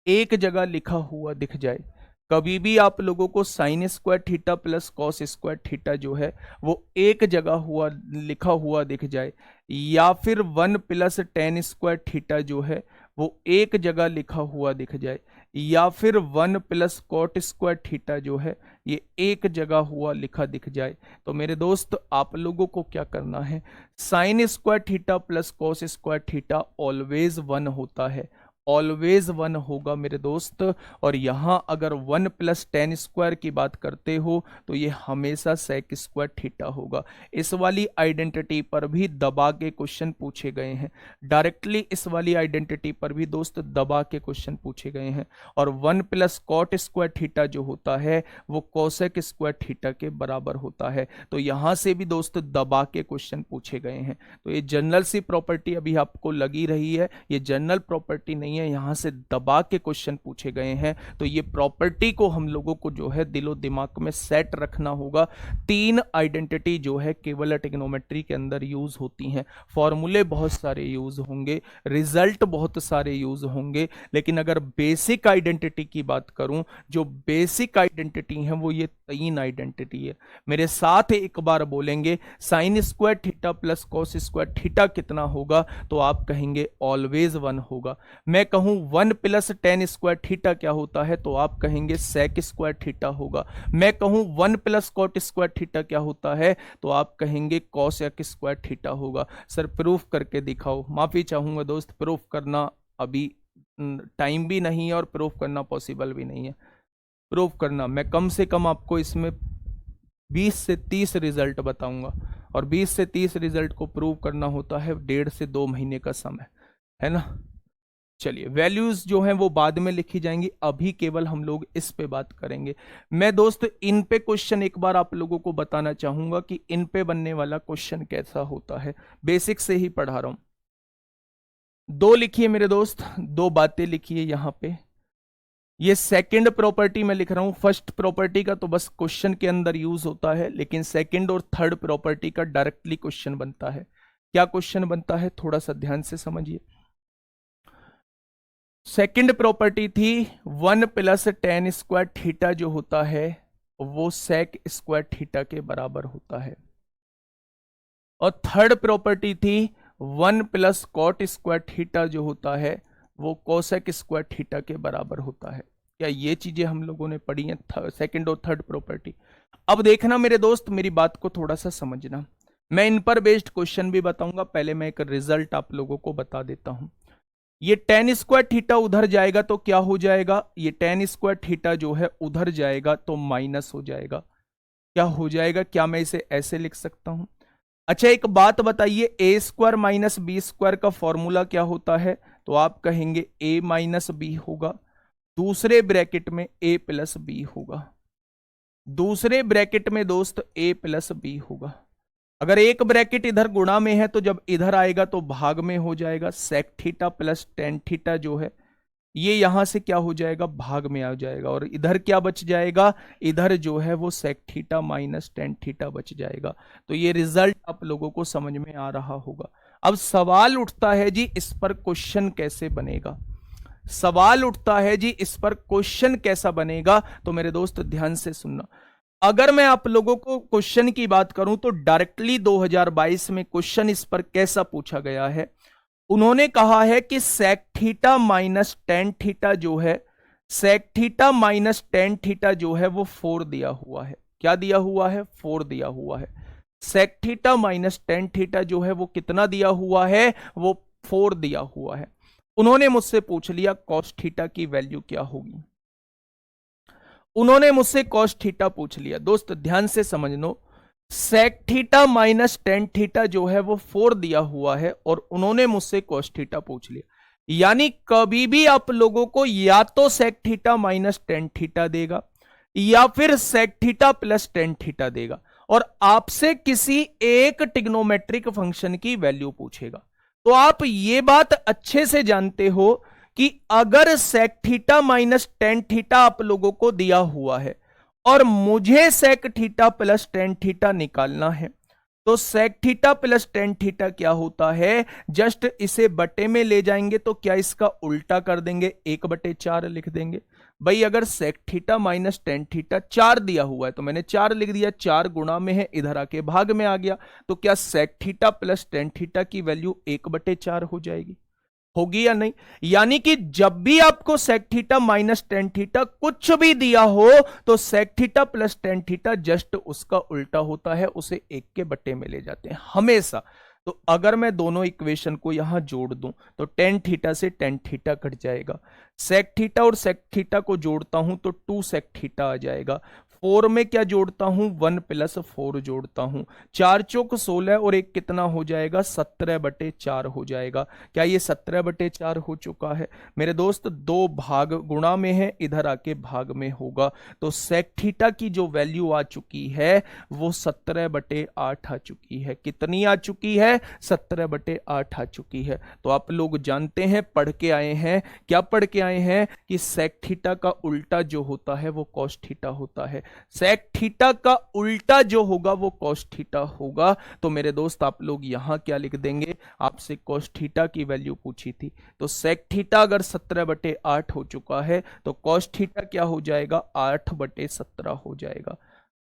एक जगह लिखा हुआ दिख जाए, कभी भी आप लोगों को sine square theta plus cos square theta जो है वो एक जगह हुआ लिखा हुआ दिख जाए, या फिर one plus ten square theta जो है वो एक जगह लिखा हुआ दिख जाए, या फिर one plus cot square theta जो है ये एक जगह हुआ लिखा दिख जाए, तो मेरे दोस्त आप लोगों को क्या करना है, sine square theta plus cos square theta always one होता है, ऑलवेज वन होगा मेरे दोस्त। और यहां अगर वन प्लस टेन स्क्वायर की बात करते हो तो ये हमेशा सेक स्क्वायर थीटा होगा। इस वाली आइडेंटिटी पर भी दबा के क्वेश्चन पूछे गए हैं, डायरेक्टली इस वाली आइडेंटिटी पर भी दोस्त दबा के क्वेश्चन पूछे गए हैं। और one plus cot square theta जो होता है वो कोसेक स्क्वायर थीटा के बराबर होता है, तो यहां से भी दोस्त दबा के क्वेश्चन पूछे गए हैं। तो ये जनरल सी प्रॉपर्टी अभी आपको लगी रही है, ये जनरल प्रॉपर्टी नहीं है, यहां से दबा के क्वेश्चन पूछे गए हैं। तो ये प्रॉपर्टी को हम लोगों को जो है दिलो दिमाग में सेट रखना होगा। तीन आइडेंटिटी जो है केवल ट्रिग्नोमेट्री के अंदर यूज होती हैं, फॉर्मूले बहुत सारे यूज होंगे, रिजल्ट बहुत सारे यूज होंगे, लेकिन अगर बेसिक आइडेंटिटी की बात करूं, जो बेसिक आइडेंटिटी है वो ये तीन आइडेंटिटी है। मेरे साथ एक बार बोलेंगे, sine square theta plus cos square theta कितना होगा, तो आप कहेंगे ऑलवेज वन होगा। मैं कहूं one plus ten square theta क्या होता है, तो आप कहेंगे सेक स्क्वायर थीटा होगा। मैं कहूं one plus cot square theta क्या होता है, तो आप कहेंगे कॉसेक स्क्वायर थीटा होगा। सर प्रूफ करके दिखाओ, माफी चाहूंगा दोस्त, प्रूफ करना अभी टाइम भी नहीं है और प्रूफ करना पॉसिबल भी नहीं है। प्रूफ करना मैं कम से कम आपको इसमें 20 से 30 रिजल्ट बताऊंगा, और 20 से 30 रिजल्ट को प्रूव करना होता है 1.5 से 2 महीने का समय, है ना। चलिए, वैल्यूज जो हैं वो बाद में लिखी जाएंगी, अभी केवल हम लोग इस पे बात करेंगे। मैं दोस्त इन पे क्वेश्चन एक बार आप लोगों को बताना चाहूंगा कि इन पे बनने वाला क्वेश्चन कैसा होता है, बेसिक से ही पढ़ा रहा हूं। दो लिखिए मेरे दोस्त, दो बातें लिखिए यहां पे। ये सेकंड प्रॉपर्टी में लिख रहा हूं, फर्स्ट प्रॉपर्टी का तो बस क्वेश्चन के अंदर यूज होता है, लेकिन सेकंड और थर्ड प्रॉपर्टी का डायरेक्टली क्वेश्चन बनता है। क्या क्वेश्चन बनता है, थोड़ा सा ध्यान से समझिए। सेकंड प्रॉपर्टी थी one plus ten square theta जो होता है वो सेक स्क्वायर थीटा के बराबर होता है, और थर्ड प्रॉपर्टी थी one plus cot square theta जो होता है वो कोसेक स्क्वायर थीटा के बराबर होता है। क्या ये चीजें हम लोगों ने पढ़ी हैं, सेकंड और थर्ड प्रॉपर्टी। अब देखना मेरे दोस्त, मेरी बात को थोड़ा सा समझना, मैं इन पर बेस्ड क्वेश्चन भी बताऊंगा, पहले मैं एक रिजल्ट आप लोगों को बता देता हूं। ये टेन स्क्वायर थीटा उधर जाएगा तो क्या हो जाएगा, ये टेन स्क्वायर थीटा जो है उधर जाएगा तो माइनस हो जाएगा। क्या हो जाएगा, क्या मैं इसे ऐसे लिख सकता हूं। अच्छा एक बात बताइए, ए स्क्वायर माइनस बी स्क्वायर का फॉर्मूला क्या होता है, तो आप कहेंगे ए माइनस बी होगा, दूसरे ब्रैकेट में ए प्लस बी होगा, दूसरे ब्रैकेट में दोस्त ए प्लस बी होगा। अगर एक ब्रैकेट इधर गुणा में है तो जब इधर आएगा तो भाग में हो जाएगा। Sec theta plus tan theta जो है ये यहां से क्या हो जाएगा, भाग में आ जाएगा। और इधर क्या बच जाएगा, इधर जो है वो sec theta minus tan theta बच जाएगा। तो ये रिजल्ट आप लोगों को समझ में आ रहा होगा। अब सवाल उठता है जी इस पर क्वेश्चन कैसे बनेगा, सवाल उठता है जी इस पर क्वेश्चन कैसा बनेगा। तो मेरे दोस्त ध्यान से सुनना, अगर मैं आप लोगों को क्वेश्चन की बात करूं तो डायरेक्टली 2022 में क्वेश्चन इस पर कैसा पूछा गया है। उन्होंने कहा है कि sec theta minus tan theta जो है, sec theta minus tan theta जो है वो 4 दिया हुआ है। क्या दिया हुआ है, 4 दिया हुआ है। Sec theta minus tan theta जो है वो कितना दिया हुआ है, वो 4 दिया हुआ है। उन्होंने मुझसे पूछ लिया कॉस थीटा की वैल्यू क्या होगी, उन्होंने मुझसे कॉस थीटा पूछ लिया। दोस्त ध्यान से समझ लो, sec theta minus tan theta जो है वो 4 दिया हुआ है और उन्होंने मुझसे कॉस थीटा पूछ लिया। यानी कभी भी आप लोगों को या तो sec theta minus tan theta देगा या फिर sec theta plus tan theta देगा और आपसे किसी एक ट्रिग्नोमेट्रिक फंक्शन की वैल्यू पूछेगा। तो आप ये बात अच्छे से जानते हो कि अगर sec theta minus tan theta आप लोगों को दिया हुआ है और मुझे sec theta plus tan theta निकालना है, तो sec theta plus tan theta क्या होता है, जस्ट इसे बटे में ले जाएंगे तो क्या इसका उल्टा कर देंगे, 1/4 लिख देंगे। भाई अगर sec theta minus tan theta 4 दिया हुआ है तो मैंने 4 लिख दिया, 4 गुणा में है, इधर आके भाग में आ गया। तो क्या sec theta plus tan theta की वैल्यू 1/4 हो जाएगी, होगी या नहीं। यानी कि जब भी आपको sec theta minus tan theta कुछ भी दिया हो तो sec theta plus tan theta just उसका उल्टा होता है, उसे 1 के बटे में ले जाते हैं हमेशा। तो अगर मैं दोनों इक्वेशन को यहां जोड़ दूं तो टेन थीटा से टेन थीटा कट जाएगा, सेक थीटा और सेक थीटा को जोड़ता हूं तो 2 सेक थीटा आ जाएगा। 4 में क्या जोड़ता हूं, 1 प्लस 4 जोड़ता हूं, 4 चौक 16 और एक कितना हो जाएगा, 17/4 हो जाएगा। क्या ये 17/4 हो चुका है मेरे दोस्त, 2 भाग गुणा में है, इधर आके भाग में होगा। तो सेक थीटा की जो वैल्यू आ चुकी है वो 17/8 आ चुकी है। कितनी आ चुकी है, 17/8 आ चुकी है। तो आप लोग जानते हैं, पढ़ के आए हैं, क्या पढ़ के आए हैं कि सेक थीटा का उल्टा जो होता है वो कॉस थीटा होता है। सेक थीटा का उल्टा जो होगा वो कॉस थीटा होगा। तो मेरे दोस्त आप लोग यहां क्या लिख देंगे, आपसे कॉस थीटा की वैल्यू पूछी थी तो सेक थीटा अगर 17/8 हो चुका है तो कॉस थीटा क्या हो जाएगा, 8/17 हो जाएगा।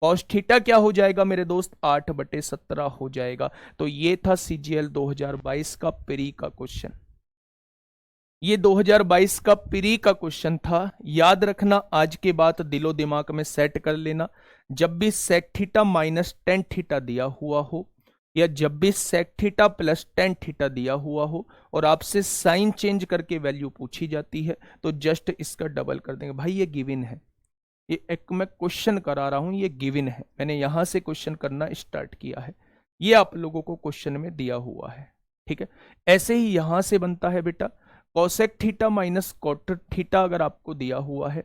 कॉस थीटा क्या हो जाएगा मेरे दोस्त, 8/17 हो जाएगा। तो ये था सीजीएल 2022 का प्री का क्वेश्चन, ये 2022 का प्री का क्वेश्चन था। याद रखना, आज के बाद दिलो दिमाग में सेट कर लेना, जब भी sec theta minus tan theta दिया हुआ हो या जब भी sec theta plus tan theta दिया हुआ हो और आपसे साइन चेंज करके वैल्यू पूछी जाती है तो जस्ट इसका डबल कर देंगे। भाई ये गिवन है, ये एक मैं क्वेश्चन करा रहा हूं, ये गिवन है, मैंने यहां से क्वेश्चन करना स्टार्ट किया है, ये आप लोगों को क्वेश्चन में दिया हुआ है। ठीक है, ऐसे ही यहां से बनता है बेटा, cosec theta minus cot theta अगर आपको दिया हुआ है,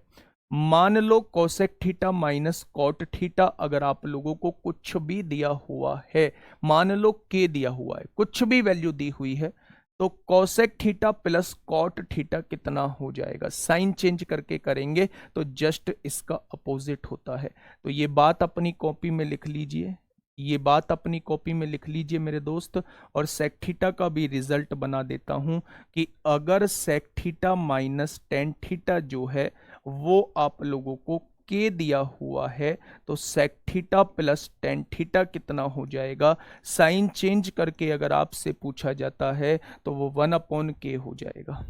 मान लो cosec theta minus cot theta अगर आप लोगों को कुछ भी दिया हुआ है, मान लो के दिया हुआ है, कुछ भी वैल्यू दी हुई है, तो cosec theta plus cot theta कितना हो जाएगा, साइन चेंज करके करेंगे तो जस्ट इसका अपोजिट होता है। तो ये बात अपनी कॉपी में लिख लीजिए, ये बात अपनी कॉपी में लिख लीजिए मेरे दोस्त। और सेक थीटा का भी रिजल्ट बना देता हूं कि अगर sec theta minus tan theta जो है वो आप लोगों को के दिया हुआ है तो sec theta plus tan theta कितना हो जाएगा, साइन चेंज करके अगर आपसे पूछा जाता है तो वो 1/k हो जाएगा।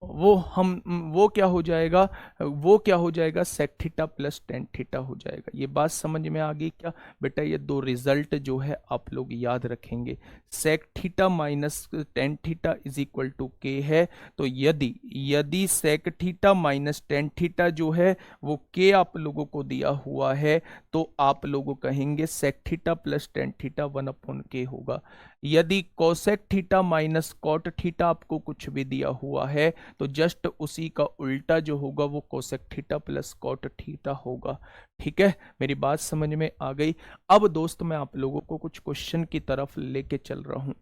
वो क्या हो जाएगा, वो क्या हो जाएगा, sec theta plus tan theta हो जाएगा। ये बात समझ में आ गई क्या बेटा, ये दो रिजल्ट जो है आप लोग याद रखेंगे। Sec theta minus tan theta is equal to k है, तो यदि sec theta minus tan theta जो है वो के आप लोगों को दिया हुआ है तो आप लोगों कहेंगे sec theta plus tan theta 1/k होगा। यदि cosec theta minus cot theta आपको कुछ भी दिया हुआ है तो जस्ट उसी का उल्टा जो होगा वो cosec theta plus cot theta होगा। ठीक है, मेरी बात समझ में आ गई। अब दोस्त मैं आप लोगों को कुछ क्वेश्चन की तरफ लेके चल रहा हूं।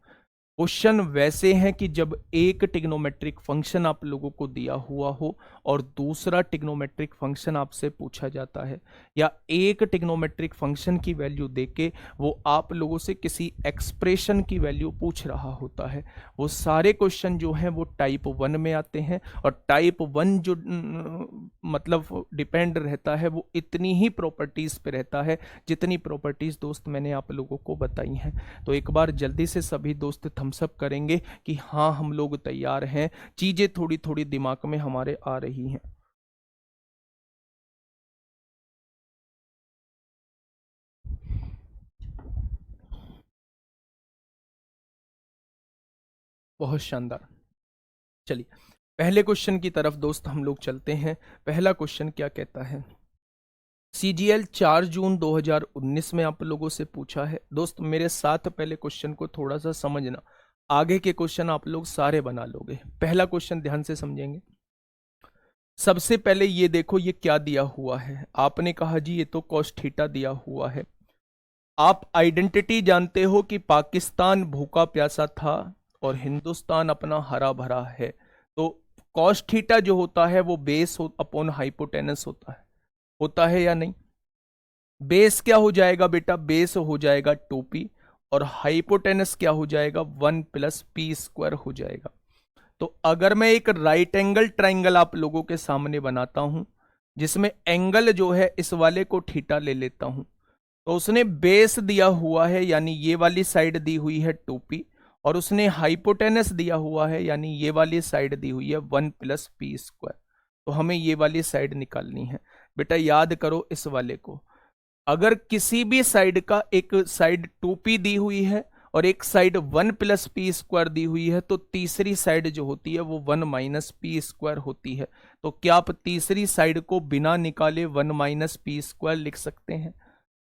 क्वेश्चन वैसे हैं कि जब एक ट्रिग्नोमेट्रिक फंक्शन आप लोगों को दिया हुआ हो और दूसरा ट्रिग्नोमेट्रिक फंक्शन आपसे पूछा जाता है, या एक ट्रिग्नोमेट्रिक फंक्शन की वैल्यू देके वो आप लोगों से किसी एक्सप्रेशन की वैल्यू पूछ रहा होता है, वो सारे क्वेश्चन जो हैं वो टाइप 1 में आते हैं। और टाइप 1 जो मतलब डिपेंड रहता है वो इतनी ही प्रॉपर्टीज पे रहता है जितनी प्रॉपर्टीज दोस्त मैंने आप लोगों को बताई हैं। तो एक बार जल्दी से सभी दोस्त थम्सअप करेंगे कि हाँ हम लोग तैयार हैं, चीजें थोड़ी थोड़ी दिमाग में हमारे आ रही हैं। बहुत शानदार। चलिए पहले क्वेश्चन की तरफ दोस्त हम लोग चलते हैं। पहला क्वेश्चन क्या कहता है, CGL 4 जून 2019 में आप लोगों से पूछा है। दोस्त मेरे साथ पहले क्वेश्चन को थोड़ा सा समझना, आगे के क्वेश्चन आप लोग सारे बना लोगे। पहला क्वेश्चन ध्यान से समझेंगे। सबसे पहले ये देखो ये क्या दिया हुआ है, आपने कहा जी ये तो कॉस थीटा दिया हुआ है। आप आइडेंटिटी जानते हो कि पाकिस्तान भूखा प्यासा था और हिंदुस्तान अपना हरा भरा है। तो कॉस थीटा जो होता है वो बेस अपॉन हाइपोटेनस होता है या नहीं? बेस क्या हो जाएगा बेटा, बेस हो जाएगा 2p और हाइपोटेनस क्या हो जाएगा 1 प्लस पी स्क्वायर हो जाएगा। तो अगर मैं एक राइट एंगल ट्राइंगल आप लोगों के सामने बनाता हूं जिसमें एंगल जो है इस वाले को थीटा ले लेता हूं, तो उसने बेस दिया हुआ है यानी ये वाली साइड दी हुई है 2p और उसने हाइपोटेनस दिया हुआ है यानी ये वाली साइड दी हुई है 1 प्लस पी स्क्वायर। तो हमें ये वाली साइड निकालनी है। बेटा याद करो इस वाले को, अगर किसी भी साइड का एक साइड 2p दी हुई है और एक साइड 1 प्लस पी स्क्वायर दी हुई है तो तीसरी साइड जो होती है वो 1 माइनस पी स्क्वायर होती है। तो क्या आप तीसरी साइड को बिना निकाले 1 माइनस पी स्क्वायर लिख सकते हैं?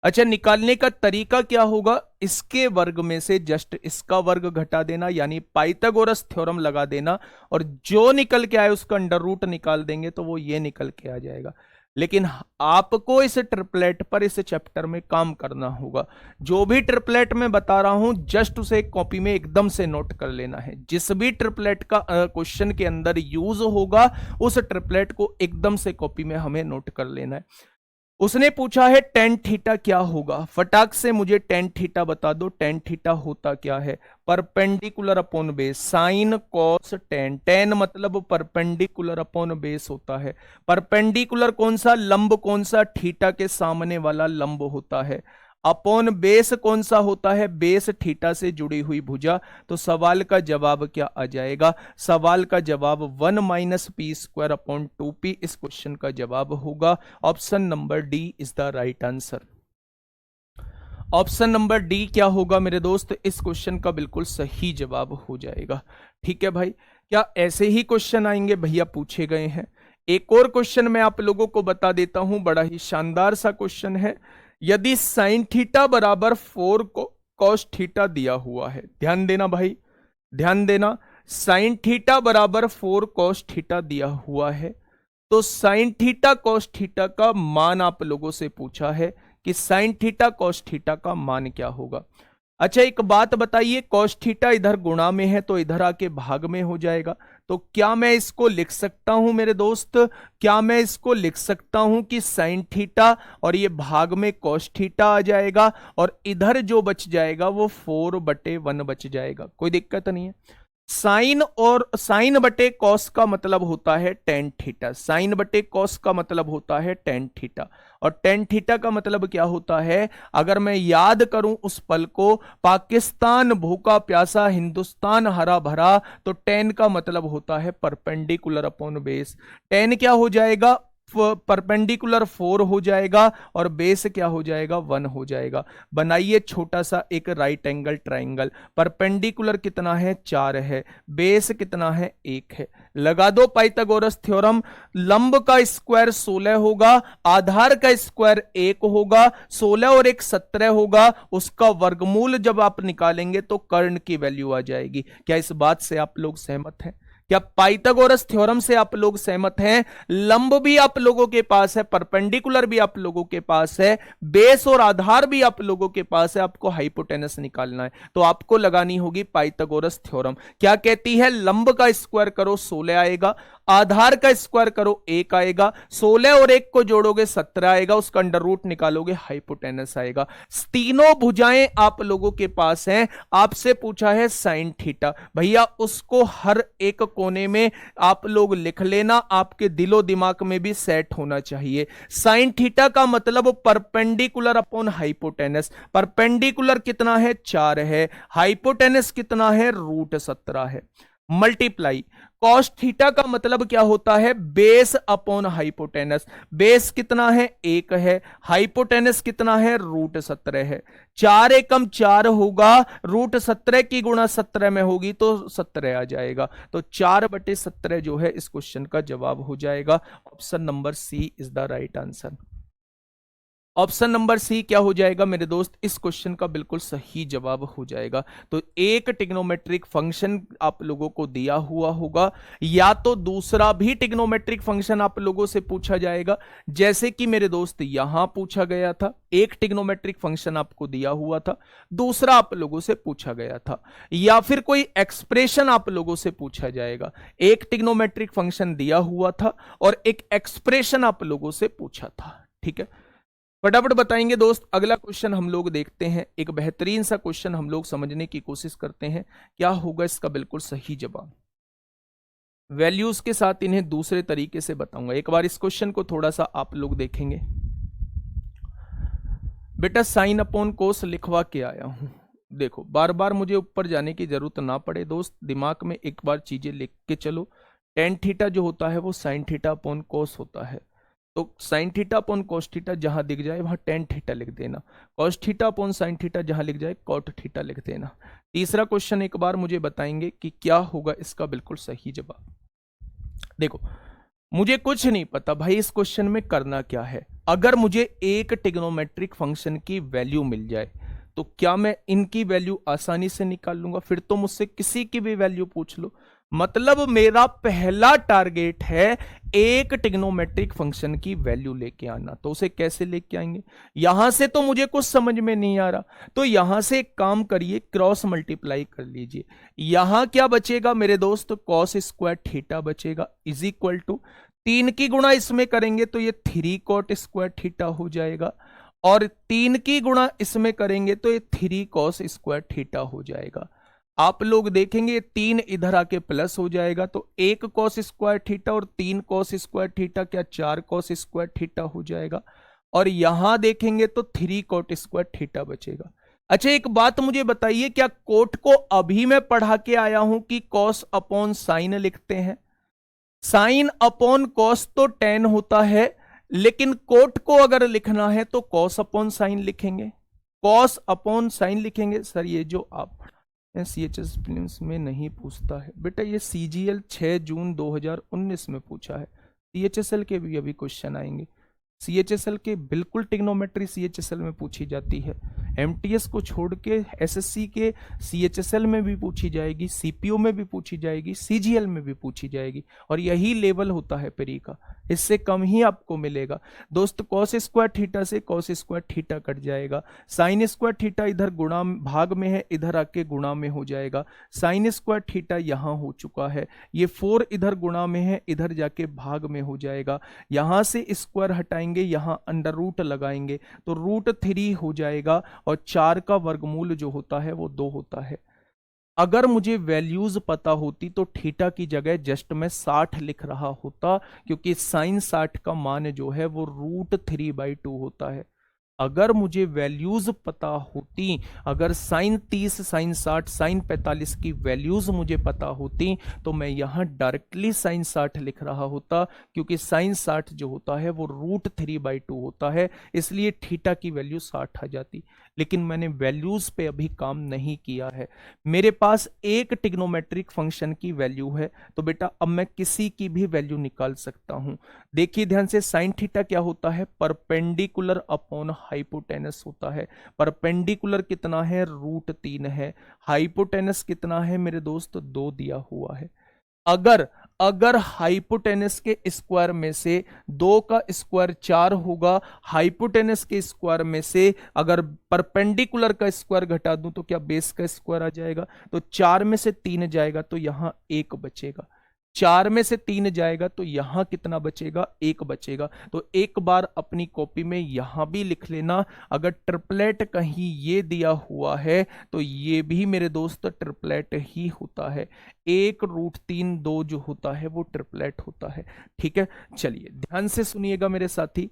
अच्छा, निकालने का तरीका क्या होगा, इसके वर्ग में से जस्ट इसका वर्ग घटा देना यानी पाइथागोरस थ्योरम लगा देना और जो निकल के आए उसका अंडर रूट निकाल देंगे तो वो ये निकल के आ जाएगा। लेकिन आपको इस ट्रिपलेट पर इस चैप्टर में काम करना होगा। जो भी ट्रिपलेट में बता रहा हूं जस्ट उसे एक कॉपी में एकदम से नोट कर लेना है। जिस भी ट्रिपलेट का क्वेश्चन के अंदर यूज होगा उस ट्रिपलेट को एकदम से कॉपी में हमें नोट कर लेना है। उसने पूछा है टेन थीटा क्या होगा, फटाक से मुझे टेन थीटा बता दो। टेन थीटा होता क्या है, perpendicular upon base, sine cos tan. Ten मतलब परपेंडिकुलर अपॉन बेस होता है। परपेंडिकुलर कौन सा, लंब कौन सा, थीटा के सामने वाला लंब होता है। अपॉन बेस कौन सा होता है, बेस थीटा से जुड़ी हुई भुजा। तो सवाल का जवाब क्या आ जाएगा, सवाल का जवाब 1 minus P square upon 2p इस क्वेश्चन का जवाब होगा। Option number D is the right answer. Option number D क्या होगा मेरे दोस्त, इस क्वेश्चन का बिल्कुल सही जवाब हो जाएगा। ठीक है भाई, क्या ऐसे ही क्वेश्चन आएंगे भैया, पूछे गए हैं। एक और क्वेश्चन मैं आप लोगों को बता देता हूं, बड़ा ही शानदार सा क्वेश्चन है। यदि साइन थीटा बराबर 4 कॉस थीटा दिया हुआ है, ध्यान देना भाई, ध्यान देना, साइन थीटा बराबर 4 कॉस थीटा दिया हुआ है तो साइन थीटा कॉस थीटा का मान आप लोगों से पूछा है कि साइन थीटा कॉस थीटा का मान क्या होगा। अच्छा एक बात बताइए, कॉस थीटा इधर गुणा में है तो इधर आके भाग में हो जाएगा। तो क्या मैं इसको लिख सकता हूं मेरे दोस्त, क्या मैं इसको लिख सकता हूं कि साइन थीटा और ये भाग में कॉस थीटा आ जाएगा और इधर जो बच जाएगा वो 4/1 बच जाएगा, कोई दिक्कत नहीं है। साइन और साइन बटे कॉस का मतलब होता है टेन थीटा, साइन बटे कॉस का मतलब होता है टेन थीटा और टेन थीटा का मतलब क्या होता है, अगर मैं याद करूं उस पल को, पाकिस्तान भूखा प्यासा हिंदुस्तान हरा भरा, तो टेन का मतलब होता है परपेंडिकुलर अपॉन बेस। टेन क्या हो जाएगा, परपेंडिकुलर 4 हो जाएगा और बेस क्या हो जाएगा 1 हो जाएगा। बनाइए छोटा सा एक राइट एंगल ट्राइंगल। परपेंडिकुलर कितना है 4 है, बेस कितना है 1 है। लगा दो पाइथागोरस थ्योरम। लंब का स्क्वायर 16 होगा, आधार का स्क्वायर 1 होगा, 16 और 1 17 होगा, उसका वर्गमूल जब आप निकालेंगे तो कर्ण की वैल्यू आ जाएगी। क्या इस बात से आप लोग सहमत हैं? क्या पाइथागोरस थ्योरम से आप लोग सहमत हैं? लंब भी आप लोगों के पास है, परपेंडिकुलर भी आप लोगों के पास है, बेस और आधार भी आप लोगों के पास है, आपको हाइपोटेनस निकालना है तो आपको लगानी होगी पाइथागोरस थ्योरम। क्या कहती है? लंब का स्क्वायर करो 16 आएगा, आधार का स्क्वायर करो 1 आएगा, 16 और 1 को जोड़ोगे 17 आएगा, उसका अंडर रूट निकालोगे हाइपोटेनस आएगा। तीनों भुजाएं आप लोगों के पास हैं। आपसे पूछा है साइन थीटा, भैया उसको हर एक कोने में आप लोग लिख लेना, आपके दिलो दिमाग में भी सेट होना चाहिए। साइन थीटा का मतलब परपेंडिकुलर अपॉन हाइपोटेनस। परपेंडिकुलर कितना है 4 है, हाइपोटेनस कितना है √17 है। मल्टीप्लाई कॉस थीटा का मतलब क्या होता है? Base upon hypotenuse. बेस कितना है 1 है, हाइपोटेनस कितना है √17 है। 4 एकम 4 होगा, √17 की गुणा 17 में होगी तो 17 आ जाएगा। तो 4/17 जो है इस क्वेश्चन का जवाब हो जाएगा। Option number C is the right answer. Option number C क्या हो जाएगा मेरे दोस्त? इस क्वेश्चन का बिल्कुल सही जवाब हो जाएगा। तो एक ट्रिग्नोमेट्रिक फंक्शन आप लोगों को दिया हुआ होगा, या तो दूसरा भी ट्रिग्नोमेट्रिक फंक्शन आप लोगों से पूछा जाएगा, जैसे कि मेरे दोस्त यहां पूछा गया था। एक ट्रिग्नोमेट्रिक फंक्शन आपको दिया हुआ था, दूसरा आप लोगों से पूछा गया था, या फिर कोई एक्सप्रेशन आप लोगों से पूछा जाएगा। एक ट्रिग्नोमेट्रिक फंक्शन दिया हुआ था और एक एक्सप्रेशन आप लोगों से पूछा था। ठीक है, फटाफट बताएंगे दोस्त। अगला क्वेश्चन हम लोग देखते हैं, एक बेहतरीन सा क्वेश्चन हम लोग समझने की कोशिश करते हैं क्या होगा इसका बिल्कुल सही जवाब। वैल्यूज के साथ इन्हें दूसरे तरीके से बताऊंगा। एक बार इस क्वेश्चन को थोड़ा सा आप लोग देखेंगे। बेटा साइन अपॉन कोस लिखवा के आया हूं, देखो बार बार मुझे ऊपर जाने की जरूरत ना पड़े दोस्त, दिमाग में एक बार चीजें लिख के चलो। टेन थीटा जो होता है वो साइन थीटा अपॉन कोस होता है, तो sign theta upon cos theta जहां दिख जाए वहां टेन थीटा लिख देना, cos theta upon sine theta जहां लिख जाए कॉट थीटा लिख देना। तीसरा क्वेश्चन एक बार मुझे बताएंगे कि क्या होगा इसका बिल्कुल सही जवाब। देखो मुझे कुछ नहीं पता भाई इस क्वेश्चन में करना क्या है। अगर मुझे एक ट्रिग्नोमेट्रिक फंक्शन की वैल्यू मिल जाए तो क्या मैं इनकी वैल्यू आसानी से निकाल लूंगा? फिर तो मुझसे किसी की भी वैल्यू पूछ लो। मतलब मेरा पहला टारगेट है एक ट्रिग्नोमेट्रिक फंक्शन की वैल्यू लेके आना। तो उसे कैसे लेके आएंगे? यहां से तो मुझे कुछ समझ में नहीं आ रहा, तो यहां से एक काम करिए, क्रॉस मल्टीप्लाई कर लीजिए। यहां क्या बचेगा मेरे दोस्त? कॉस स्क्वायर थीटा बचेगा, इज इक्वल टू 3 की गुणा इसमें करेंगे तो ये 3 कॉट स्क्वायर थीटा हो जाएगा, और 3 की गुणा इसमें करेंगे तो ये 3 कॉस स्क्वायर थीटा हो जाएगा। आप लोग देखेंगे 3 इधर आके प्लस हो जाएगा, तो 1 कॉस स्क्वायर थीटा और 3 कॉस स्क्वायर थीटा क्या 4 कॉस स्क्वायर थीटा हो जाएगा, और यहां देखेंगे तो 3 कॉट स्क्वायर थीटा बचेगा। अच्छा एक बात मुझे बताइए, क्या कोट को अभी मैं पढ़ा के आया हूं कि कॉस अपॉन साइन लिखते हैं? साइन अपॉन कॉस तो टेन होता है, लेकिन कोट को अगर लिखना है तो कॉस अपॉन साइन लिखेंगे, कॉस अपॉन साइन लिखेंगे। सर ये जो आप CHS प्रीलिम्स में नहीं पूछता है बेटा, ये CGL 6 जून 2019 में पूछा है। CHSL के भी अभी क्वेश्चन आएंगे। CHSL के बिल्कुल ट्रिग्नोमेट्री CHSL में पूछी जाती है। MTS को छोड़ के SSC के CHSL में भी पूछी जाएगी, CPO में भी पूछी जाएगी, CGL में भी पूछी जाएगी, और यही लेवल होता है प्री का, इससे कम ही आपको मिलेगा दोस्त। कॉस स्क्वायर थीटा से कॉस स्क्वायर थीटा कट जाएगा, साइन स्क्वायर थीटा इधर गुणा भाग में है, इधर आके गुणा में हो जाएगा। साइन स्क्वायर थीटा यहां हो चुका है, ये 4 इधर गुणा में है, इधर जाके भाग में हो जाएगा। यहां से स्क्वायर हटाएंगे, यहां अंडर रूट लगाएंगे तो √3 हो जाएगा, और 4 का वर्गमूल जो होता है वो 2 होता है। अगर मुझे वैल्यूज पता होती तो थीटा की जगह जस्ट मैं 60 लिख रहा होता, क्योंकि साइन 60 का मान जो है वो √3/2 होता है। अगर मुझे वैल्यूज पता होती, अगर साइन 30, साइन 60, साइन 45 की वैल्यूज मुझे पता होती तो मैं यहां डायरेक्टली साइन 60 लिख रहा होता, क्योंकि साइन 60 जो होता है वो √3/2 होता है, इसलिए थीटा की वैल्यू 60 आ जाती। लेकिन मैंने वैल्यूज पे अभी काम नहीं किया है, मेरे पास एक ट्रिग्नोमेट्रिक फंक्शन की वैल्यू है, तो बेटा अब मैं किसी की भी वैल्यू निकाल सकता हूं। देखिए ध्यान से, साइन थीटा क्या होता है, परपेंडिकुलर अपॉन हाइपोटेनस होता है। परपेंडिकुलर कितना है, √3 है। हाइपोटेनस कितना है मेरे दोस्त, 2 दिया हुआ है। अगर अगर हाइपोटेनस के स्क्वायर में से 2 का स्क्वायर 4 होगा, हाइपोटेनस के स्क्वायर में से अगर परपेंडिकुलर का स्क्वायर घटा दूं तो क्या बेस का स्क्वायर आ जाएगा, तो 4 में से 3 जाएगा तो यहां 1 बचेगा। 4 में से 3 जाएगा तो यहां कितना बचेगा, 1 बचेगा। तो एक बार अपनी कॉपी में यहां भी लिख लेना, अगर ट्रिपलेट कहीं ये दिया हुआ है तो ये भी मेरे दोस्त ट्रिपलेट ही होता है। 1√3 2 जो होता है वो ट्रिपलेट होता है। ठीक है, चलिए ध्यान से सुनिएगा मेरे साथी।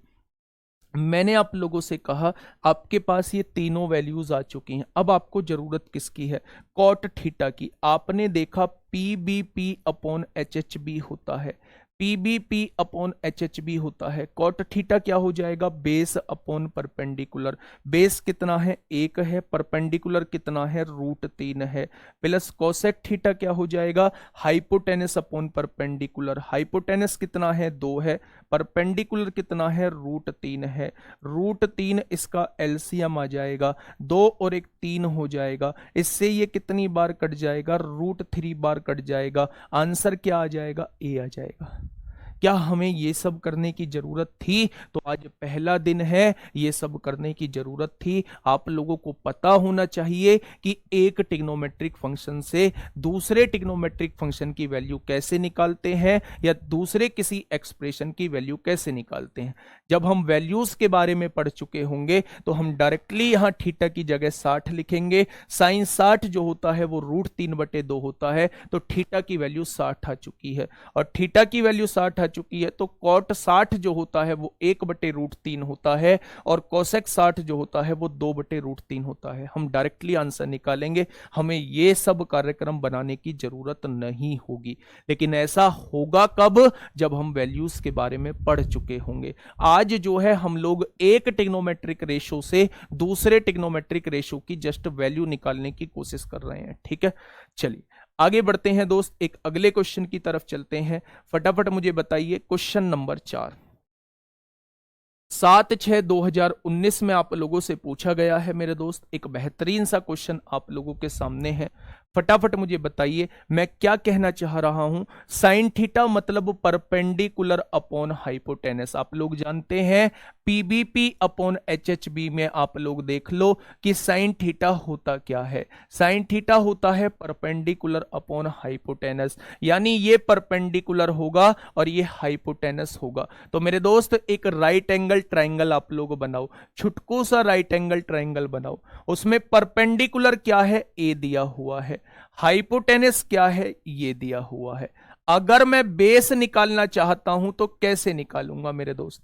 मैंने आप लोगों से कहा आपके पास ये तीनों वैल्यूज आ चुकी हैं, अब आपको जरूरत किसकी है, कॉट थीटा की। आपने देखा PBP अपॉन HHB होता है, PBP अपॉन HHB होता है। कॉट थीटा क्या हो जाएगा, बेस अपॉन परपेंडिकुलर। बेस कितना है, 1 है, परपेंडिकुलर कितना है, √3 है। प्लस कोसेक थीटा क्या हो जाएगा, हाइपोटेनस अपॉन परपेंडिकुलर। हाइपोटेनस कितना है, 2 है, परपेंडिकुलर कितना है, √3 है। √3 इसका एलसीएम आ जाएगा, 2 और 1 3 हो जाएगा। इससे ये कितनी बार कट जाएगा, √3 बार कट जाएगा। आंसर क्या आ जाएगा, ए आ जाएगा। क्या हमें ये सब करने की जरूरत थी, तो आज पहला दिन है, ये सब करने की जरूरत थी। आप लोगों को पता होना चाहिए कि एक ट्रिग्नोमेट्रिक फंक्शन से दूसरे ट्रिग्नोमेट्रिक फंक्शन की वैल्यू कैसे निकालते हैं, या दूसरे किसी एक्सप्रेशन की वैल्यू कैसे निकालते हैं। जब हम वैल्यूज के बारे में पढ़ चुके होंगे तो हम डायरेक्टली यहां थीटा की जगह 60 लिखेंगे। साइन 60 जो होता है वो √3/2 होता है, तो थीटा की वैल्यू 60 आ चुकी है। और थीटा की वैल्यू 60 आ चुकी है तो कॉट 60 जो होता है वो 1/√3 होता है, और कोसेक 60 जो होता है वो 2/√3 होता है। हम डायरेक्टली आंसर निकालेंगे, हमें ये सब कार्यक्रम बनाने की जरूरत नहीं होगी। लेकिन ऐसा होगा कब, जब हम वैल्यूज के बारे में पढ़ चुके होंगे। आज जो है हम लोग एक ट्रिग्नोमेट्रिक रेशो से दूसरे ट्रिग्नोमेट्रिक रेशो की जस्ट वैल्यू निकालने की कोशिश कर रहे हैं। ठीक है, चलिए आगे बढ़ते हैं दोस्त, एक अगले क्वेश्चन की तरफ चलते हैं। फटाफट मुझे बताइए क्वेश्चन नंबर 4। 7/6/2019 में आप लोगों से पूछा गया है मेरे दोस्त, एक बेहतरीन सा क्वेश्चन आप लोगों के सामने है। फटाफट मुझे बताइए मैं क्या कहना चाह रहा हूं। साइन थीटा मतलब परपेंडिकुलर अपॉन हाइपोटेनस। आप लोग जानते हैं PBP अपॉन HHB में आप लोग देख लो कि साइन थीटा होता क्या है। साइन थीटा होता है परपेंडिकुलर अपॉन हाइपोटेनस, यानी ये परपेंडिकुलर होगा और ये हाइपोटेनस होगा। तो मेरे दोस्त एक राइट एंगल ट्राइंगल आप लोग बनाओ, छुटकू सा राइट एंगल ट्राइंगल बनाओ। उसमें परपेंडिकुलर क्या है, ए दिया हुआ है, हाइपोटेनस क्या है, ये दिया हुआ है। अगर मैं बेस निकालना चाहता हूं तो कैसे निकालूंगा मेरे दोस्त,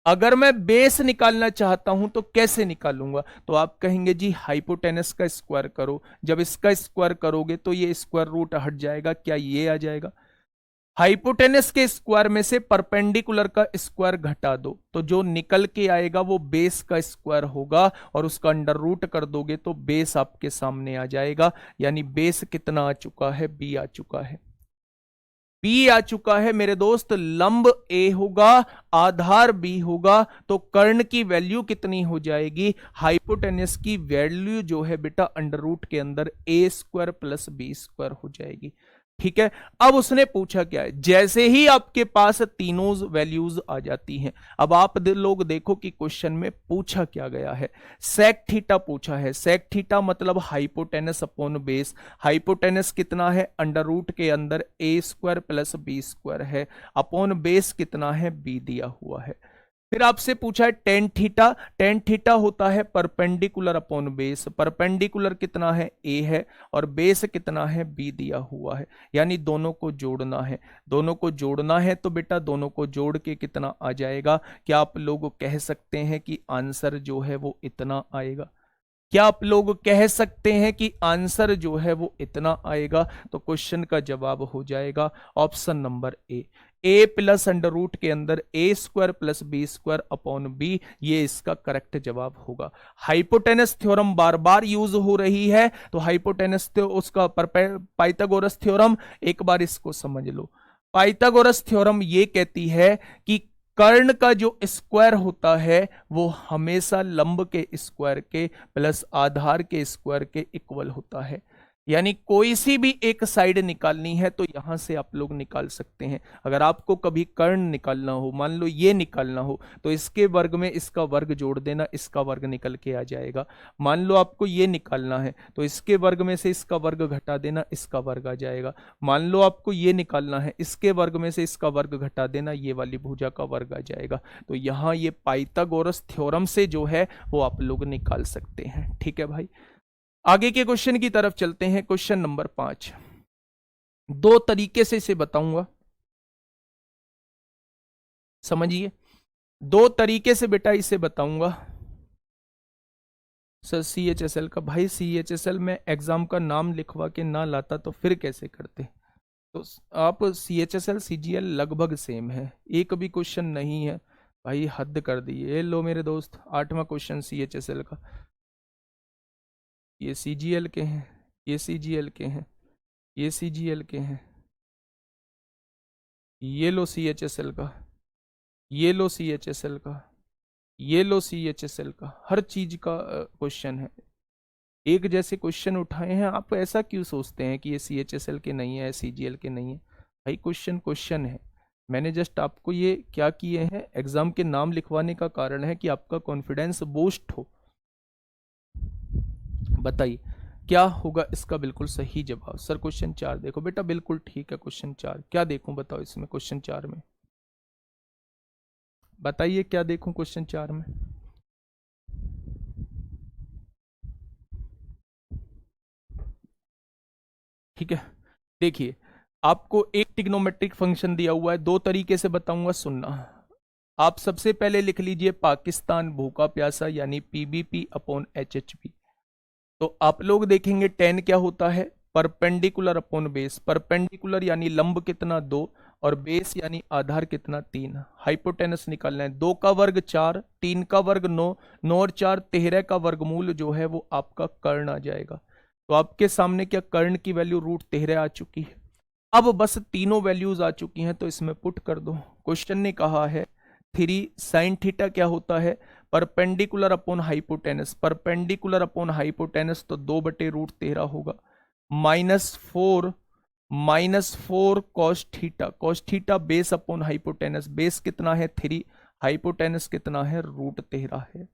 अगर मैं बेस निकालना चाहता हूं तो कैसे निकालूंगा, तो आप कहेंगे जी हाइपोटेनस का स्क्वायर करो। जब इसका स्क्वायर करोगे तो ये स्क्वायर रूट हट जाएगा, क्या ये आ जाएगा। हाइपोटेनस के स्क्वायर में से परपेंडिकुलर का स्क्वायर घटा दो तो जो निकल के आएगा वो बेस का स्क्वायर होगा, और उसका अंडर रूट कर दोगे तो बेस आपके सामने आ जाएगा। यानी बेस कितना आ चुका है, बी आ चुका है। बी आ चुका है मेरे दोस्त। लंब ए होगा, आधार बी होगा, तो कर्ण की वैल्यू कितनी हो जाएगी, हाइपोटेनस की वैल्यू जो है बेटा अंडर रूट के अंदर A² + B² हो जाएगी। ठीक है, अब उसने पूछा क्या है, जैसे ही आपके पास तीनों वैल्यूज आ जाती हैं, अब आप लोग देखो कि क्वेश्चन में पूछा क्या गया है। सेक थीटा पूछा है। सेक थीटा मतलब हाइपोटेनस अपॉन बेस। हाइपोटेनस कितना है, अंडर रूट के अंदर A² + B² है, अपॉन बेस कितना है, B दिया हुआ है। फिर आपसे पूछा है टेन थीटा, टेन थीटा होता है परपेंडिकुलर अपॉन बेस, परपेंडिकुलर कितना है ए है और बेस कितना है बी दिया हुआ है, यानी दोनों को जोड़ना है, दोनों को जोड़ना है तो बेटा दोनों को जोड़ के कितना आ जाएगा, क्या आप लोग कह सकते हैं कि आंसर जो है वो इतना आएगा, क्या आप लोग कह सकते हैं कि आंसर जो है वो इतना आएगा, तो क्वेश्चन का जवाब हो जाएगा option number A plus under root के अंदर A square plus B square upon B, ये इसका करेक्ट जवाब होगा। हाइपोटेनस थ्योरम बार बार यूज हो रही है, तो हाइपोटेनस उसका पाइथागोरस थ्योरम एक बार इसको समझ लो। पाइथागोरस थ्योरम ये कहती है कि कर्ण का जो स्क्वायर होता है वो हमेशा लंब के स्क्वायर के प्लस आधार के स्क्वायर के इक्वल होता है, यानी कोई सी भी एक साइड निकालनी है तो यहां से आप लोग निकाल सकते हैं। अगर आपको कभी कर्ण निकालना हो, मान लो ये निकालना हो, तो इसके वर्ग में इसका वर्ग जोड़ देना, इसका वर्ग निकल के आ जाएगा। मान लो आपको ये निकालना है तो इसके वर्ग में से इसका वर्ग घटा देना, इसका वर्ग आ जाएगा। मान लो आपको ये निकालना है, इसके वर्ग में से इसका वर्ग घटा देना, ये वाली भुजा का वर्ग आ जाएगा। तो यहां ये पाइथागोरस थ्योरम से जो है वो आप लोग निकाल सकते हैं। ठीक है भाई, आगे के क्वेश्चन की तरफ चलते हैं। क्वेश्चन नंबर 5, दो तरीके से इसे बताऊंगा, समझिए, दो तरीके से बेटा इसे बताऊंगा। सर CHSL का, भाई CHSL में एग्जाम का नाम लिखवा के ना लाता तो फिर कैसे करते, तो आप CHSL CGL लगभग सेम है, एक भी क्वेश्चन नहीं है भाई, हद कर दी। ये लो मेरे दोस्त, 8वां क्वेश्चन CHSL का, ये CGL के हैं, ये CGL के हैं, ये CGL के हैं, ये लो CHSL का, ये लो CHSL का, ये लो CHSL का, हर चीज का क्वेश्चन है। एक जैसे क्वेश्चन उठाए हैं, आप ऐसा क्यों सोचते हैं कि ये CHSL के नहीं है, CGL के नहीं है? भाई क्वेश्चन क्वेश्चन है। मैंने जस्ट आपको ये क्या किए हैं, एग्जाम के नाम लिखवाने का कारण है कि आपका कॉन्फिडेंस बूस्ट हो। बताइए क्या होगा इसका बिल्कुल सही जवाब? सर क्वेश्चन 4 देखो बेटा, बिल्कुल ठीक है। क्वेश्चन 4 क्या देखूं बताओ इसमें, क्वेश्चन 4 में बताइए क्या देखूं क्वेश्चन 4 में? ठीक है, देखिए आपको एक ट्रिग्नोमेट्रिक फंक्शन दिया हुआ है, दो तरीके से बताऊंगा, सुनना। आप सबसे पहले लिख लीजिए पाकिस्तान भूखा प्यासा, यानी PBP अपॉन HHP। तो आप लोग देखेंगे टेन क्या होता है, परपेंडिकुलर अपॉन बेस, परपेंडिकुलर यानी लंब कितना 2 और बेस यानी आधार कितना 3। हाइपोटेनस निकालना है, 2 का वर्ग 4, 3 का वर्ग 9, 9 और 4 13 का वर्गमूल जो है वो आपका कर्ण आ जाएगा। तो आपके सामने क्या कर्ण की वैल्यू √13 आ चुकी है। अब बस तीनों वैल्यूज आ चुकी हैं तो इसमें पुट कर दो। क्वेश्चन ने कहा है 3 साइन थीटा क्या होता है, perpendicular upon hypotenuse, perpendicular upon hypotenuse तो 2/√13 होगा, -4 cos theta, cos theta base upon hypotenuse, base कितना है 3, हाइपोटेनस कितना है √13 है।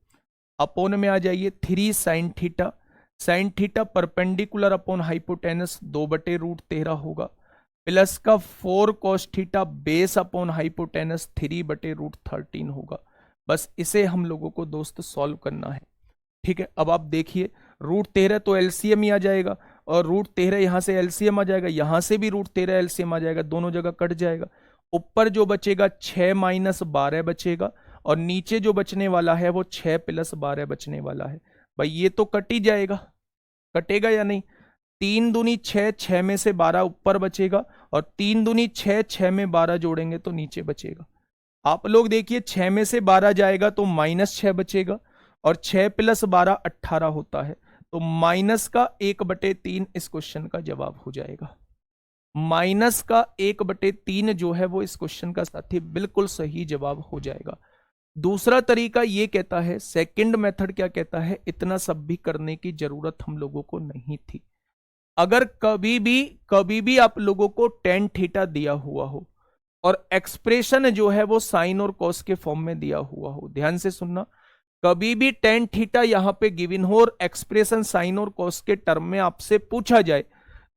अपॉन में आ जाइए 3 sine theta, sine theta perpendicular upon hypotenuse 2/√13 होगा, प्लस का 4 cos theta base upon hypotenuse 3/√13 होगा। बस इसे हम लोगों को दोस्त सॉल्व करना है। ठीक है, अब आप देखिए √13 तो एलसीएम ही आ जाएगा, और √13 यहां से एलसीएम आ जाएगा, यहां से भी √13 एलसीएम आ जाएगा, दोनों जगह कट जाएगा। ऊपर जो बचेगा 6 - 12 बचेगा, और नीचे जो बचने वाला है वो 6 + 12 बचने वाला है। भाई ये तो कट ही जाएगा, कटेगा या नहीं? 3 दूनी 6, 6 में से 12 ऊपर बचेगा, और 3 दूनी 6, 6 में 12 जोड़ेंगे तो नीचे बचेगा। आप लोग देखिए 6 में से 12 जाएगा तो -6 बचेगा, और 6 + 12 18 होता है, तो माइनस का 1/3 इस क्वेश्चन का जवाब हो जाएगा। माइनस का 1/3 जो है वो इस क्वेश्चन का साथी बिल्कुल सही जवाब हो जाएगा। दूसरा तरीका ये कहता है, सेकंड मेथड क्या कहता है, इतना सब भी करने की जरूरत हम लोगों को नहीं थी। अगर कभी भी आप लोगों को टेन थीटा दिया हुआ हो और एक्सप्रेशन जो है वो साइन और कॉस के फॉर्म में दिया हुआ हो, ध्यान से सुनना, कभी भी टेन थीटा यहां पे गिवन हो और एक्सप्रेशन साइन और कॉस के टर्म में आपसे पूछा जाए,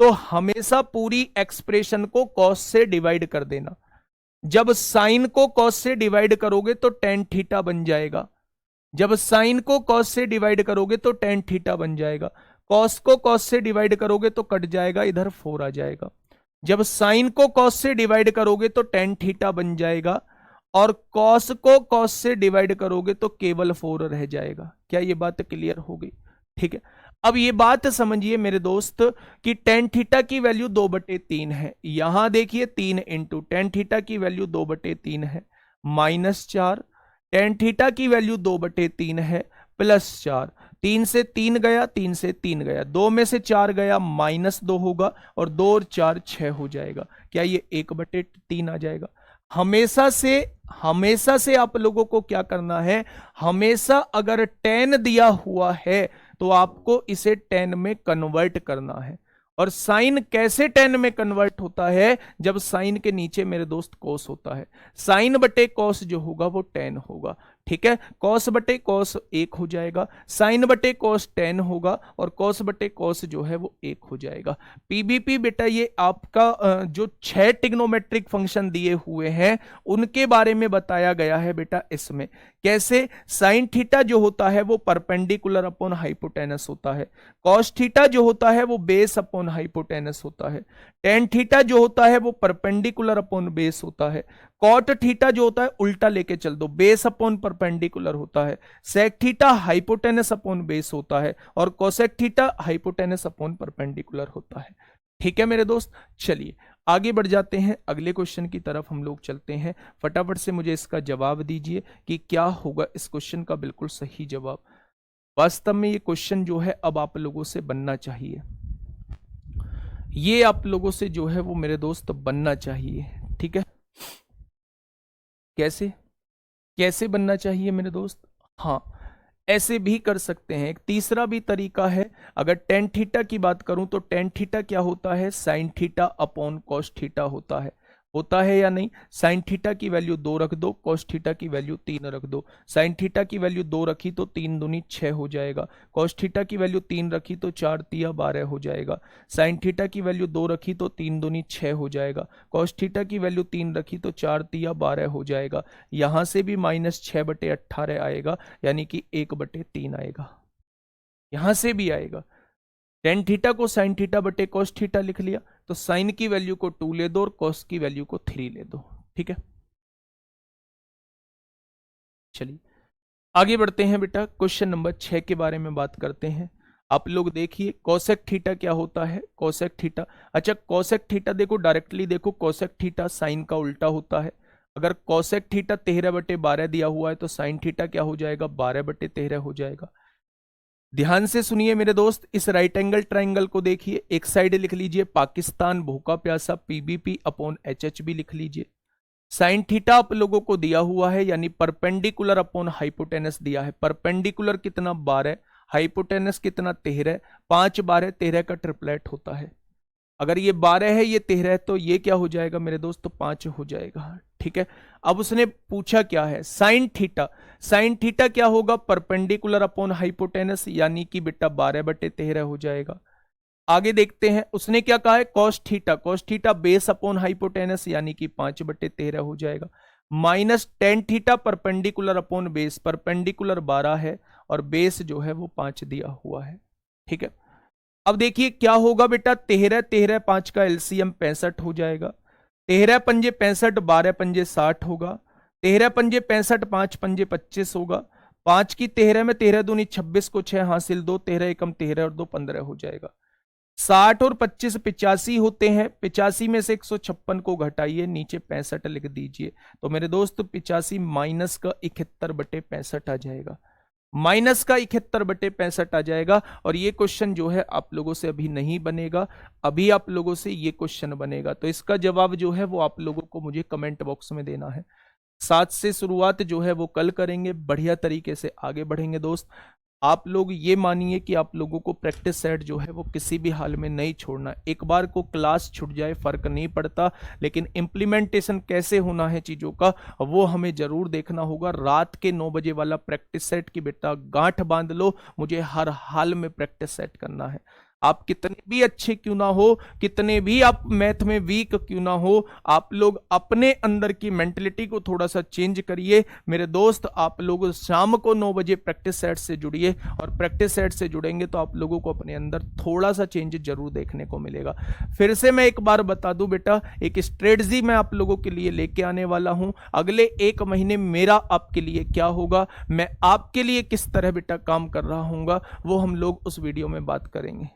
तो हमेशा पूरी एक्सप्रेशन को कॉस से डिवाइड कर देना। जब साइन को कॉस से डिवाइड करोगे तो टेन थीटा बन जाएगा। जब साइन को कॉस से डिवाइड करोगे तो टेन थीटा बन जाएगा। कॉस को कॉस से डिवाइड करोगे तो कट जाएगा, इधर 4 आ जाएगा। जब साइन को कॉस से डिवाइड करोगे तो टेन थीटा बन जाएगा, और कॉस को कॉस से डिवाइड करोगे तो केवल 4 रह जाएगा। क्या ये बात क्लियर हो गई? ठीक है। अब ये बात समझिए मेरे दोस्त कि टेन थीटा की वैल्यू 2/3 है। यहां देखिए 3 इंटू टेन थीटा की वैल्यू 2/3 है -4, टेन थीटा की वैल्यू 2/3 है +4। 3 से 3 गया, 3 से 3 गया, 2 में से 4 गया -2 होगा, और 2 और 4 6 हो जाएगा। क्या ये 1/3 आ जाएगा? हमेशा से आप लोगों को क्या करना है, हमेशा अगर 10 दिया हुआ है तो आपको इसे 10 में कन्वर्ट करना है। और साइन कैसे 10 में कन्वर्ट होता है? जब साइन के नीचे मेरे दोस्त कॉस होता है। साइन बटे कॉस जो होगा वो 10 होगा। ठीक है, कॉस बटे कॉस 1 हो जाएगा, साइन बटे कॉस 10 होगा, और कॉस बटे कॉस जो है वो 1 हो जाएगा। पीबीपी बेटा ये आपका जो 6 ट्रिग्नोमेट्रिक फंक्शन दिए हुए हैं उनके बारे में बताया गया है बेटा इसमें। कैसे? साइन थीटा जो होता है वो परपेंडिकुलर अपॉन हाइपोटेनस होता है, कॉस थीटा जो होता है वो बेस अपॉन हाइपोटेनस होता है, टेन थीटा जो होता है वो परपेंडिकुलर अपॉन बेस होता है, कॉट थीटा जो होता है उल्टा लेके चल दो, बेस अपॉन परपेंडिकुलर होता है, sec theta hypotenuse upon base होता है, और cosec theta hypotenuse upon perpendicular होता है। ठीक है मेरे दोस्त, चलिए आगे बढ़ जाते हैं, अगले क्वेश्चन की तरफ हम लोग चलते हैं। फटाफट से मुझे इसका जवाब दीजिए कि क्या होगा इस क्वेश्चन का बिल्कुल सही जवाब। वास्तव में ये क्वेश्चन जो है अब आप लोगों से बनना चाहिए, ये आप लोगों से जो है वो मेरे दोस्त बनना चाहिए। ठीक है, कैसे कैसे बनना चाहिए मेरे दोस्त? हाँ, ऐसे भी कर सकते हैं। एक तीसरा भी तरीका है। अगर टेन थीटा की बात करूं तो टेन थीटा क्या होता है? Sign theta upon cos theta होता है या नहीं? साइन थीटा की वैल्यू 2 रख दो, कॉस थीटा की वैल्यू 3 रख दो। साइन थीटा की वैल्यू 2 रखी तो 3 दूनी 6 हो जाएगा, कॉस थीटा की वैल्यू 3 रखी तो 4 तिया 12 हो जाएगा। साइन थीटा की वैल्यू 2 रखी तो 3 दूनी 6 हो जाएगा, कॉस थीटा की वैल्यू 3 रखी तो 4 तिया 12 हो जाएगा। यहां से भी -6/18 आएगा, यानी कि 1/3 आएगा। यहां से भी आएगा। टेन थीटा को साइन थीटा बटे कॉस थीटा लिख लिया, तो साइन की वैल्यू को 2 ले दो और कॉस की वैल्यू को 3 ले दो। ठीक है, चलिए आगे बढ़ते हैं बेटा, क्वेश्चन नंबर 6 के बारे में बात करते हैं। आप लोग देखिए कोसेक थीटा क्या होता है? कोसेक थीटा, अच्छा कोसेक थीटा देखो, डायरेक्टली देखो, कोसेक थीटा साइन का उल्टा होता है। अगर कोसेक थीटा 13/12 दिया हुआ है तो साइन थीटा क्या हो जाएगा? 12/13 हो जाएगा। ध्यान से सुनिए मेरे दोस्त, इस राइट एंगल ट्राइंगल को देखिए, एक साइड लिख लीजिए पाकिस्तान भूखा प्यासा पीबीपी अपॉन एचएचबी लिख लीजिए। साइन थीटा आप लोगों को दिया हुआ है, यानी परपेंडिकुलर अपॉन हाइपोटेनस दिया है। परपेंडिकुलर कितना? 12, हाइपोटेनस कितना? 13। 5 12 13 का ट्रिपलेट होता है। अगर ये 12 है ये 13 है तो ये क्या हो जाएगा मेरे दोस्त? तो 5 हो जाएगा। ठीक है, अब उसने पूछा क्या है? Sine theta. साइन थीटा क्या होगा? परपेंडिकुलर अपॉन हाइपोटेनस, यानी कि बेटा 12/13 हो जाएगा। आगे देखते हैं, उसने क्या कहा है? Cos theta. Cos theta base upon hypotenuse, यानी कि 5/13 हो जाएगा। -10 theta perpendicular upon base, perpendicular 12 है और बेस जो है वो 5 दिया हुआ है। ठीक है, अब देखिए क्या होगा बेटा? 13 13 5 का एलसीएम 65 हो जाएगा। 13 पंजे 65, 12 पंजे 60 होगा। 13 पंजे 65, 5 पंजे 25 होगा। 5 की 13 में 13 दूनी 26 को 6 हासिल 2, 13 एकम 13 और 2 15 हो जाएगा। 60 और 25 85 होते हैं। 85 में से 156 को घटाइए, नीचे 65 लिख दीजिए। तो मेरे दोस्त 85 माइनस का 71/65 आ जाएगा। माइनस का 71/65 आ जाएगा। और ये क्वेश्चन जो है आप लोगों से अभी नहीं बनेगा, अभी आप लोगों से ये क्वेश्चन बनेगा। तो इसका जवाब जो है वो आप लोगों को मुझे कमेंट बॉक्स में देना है। 7 से शुरुआत जो है वो कल करेंगे, बढ़िया तरीके से आगे बढ़ेंगे दोस्त। आप लोग ये मानिए कि आप लोगों को प्रैक्टिस सेट जो है वो किसी भी हाल में नहीं छोड़ना। एक बार को क्लास छूट जाए फर्क नहीं पड़ता, लेकिन इम्प्लीमेंटेशन कैसे होना है चीजों का वो हमें जरूर देखना होगा। रात के 9 बजे वाला प्रैक्टिस सेट की बेटा गांठ बांध लो, मुझे हर हाल में प्रैक्टिस सेट करना है। आप कितने भी अच्छे क्यों ना हो, कितने भी आप मैथ में वीक क्यों ना हो, आप लोग अपने अंदर की मेंटलिटी को थोड़ा सा चेंज करिए मेरे दोस्त। आप लोग शाम को 9 बजे प्रैक्टिस सेट से जुड़िए, और प्रैक्टिस सेट से जुड़ेंगे तो आप लोगों को अपने अंदर थोड़ा सा चेंज जरूर देखने को मिलेगा। फिर से मैं एक बार बता दूं बेटा, एक स्ट्रेटजी मैं आप लोगों के लिए लेके आने वाला हूं। अगले 1 महीने मेरा आपके लिए क्या होगा, मैं आपके लिए किस तरह बेटा काम कर रहा हूंगा, वो हम लोग उस वीडियो में बात करेंगे।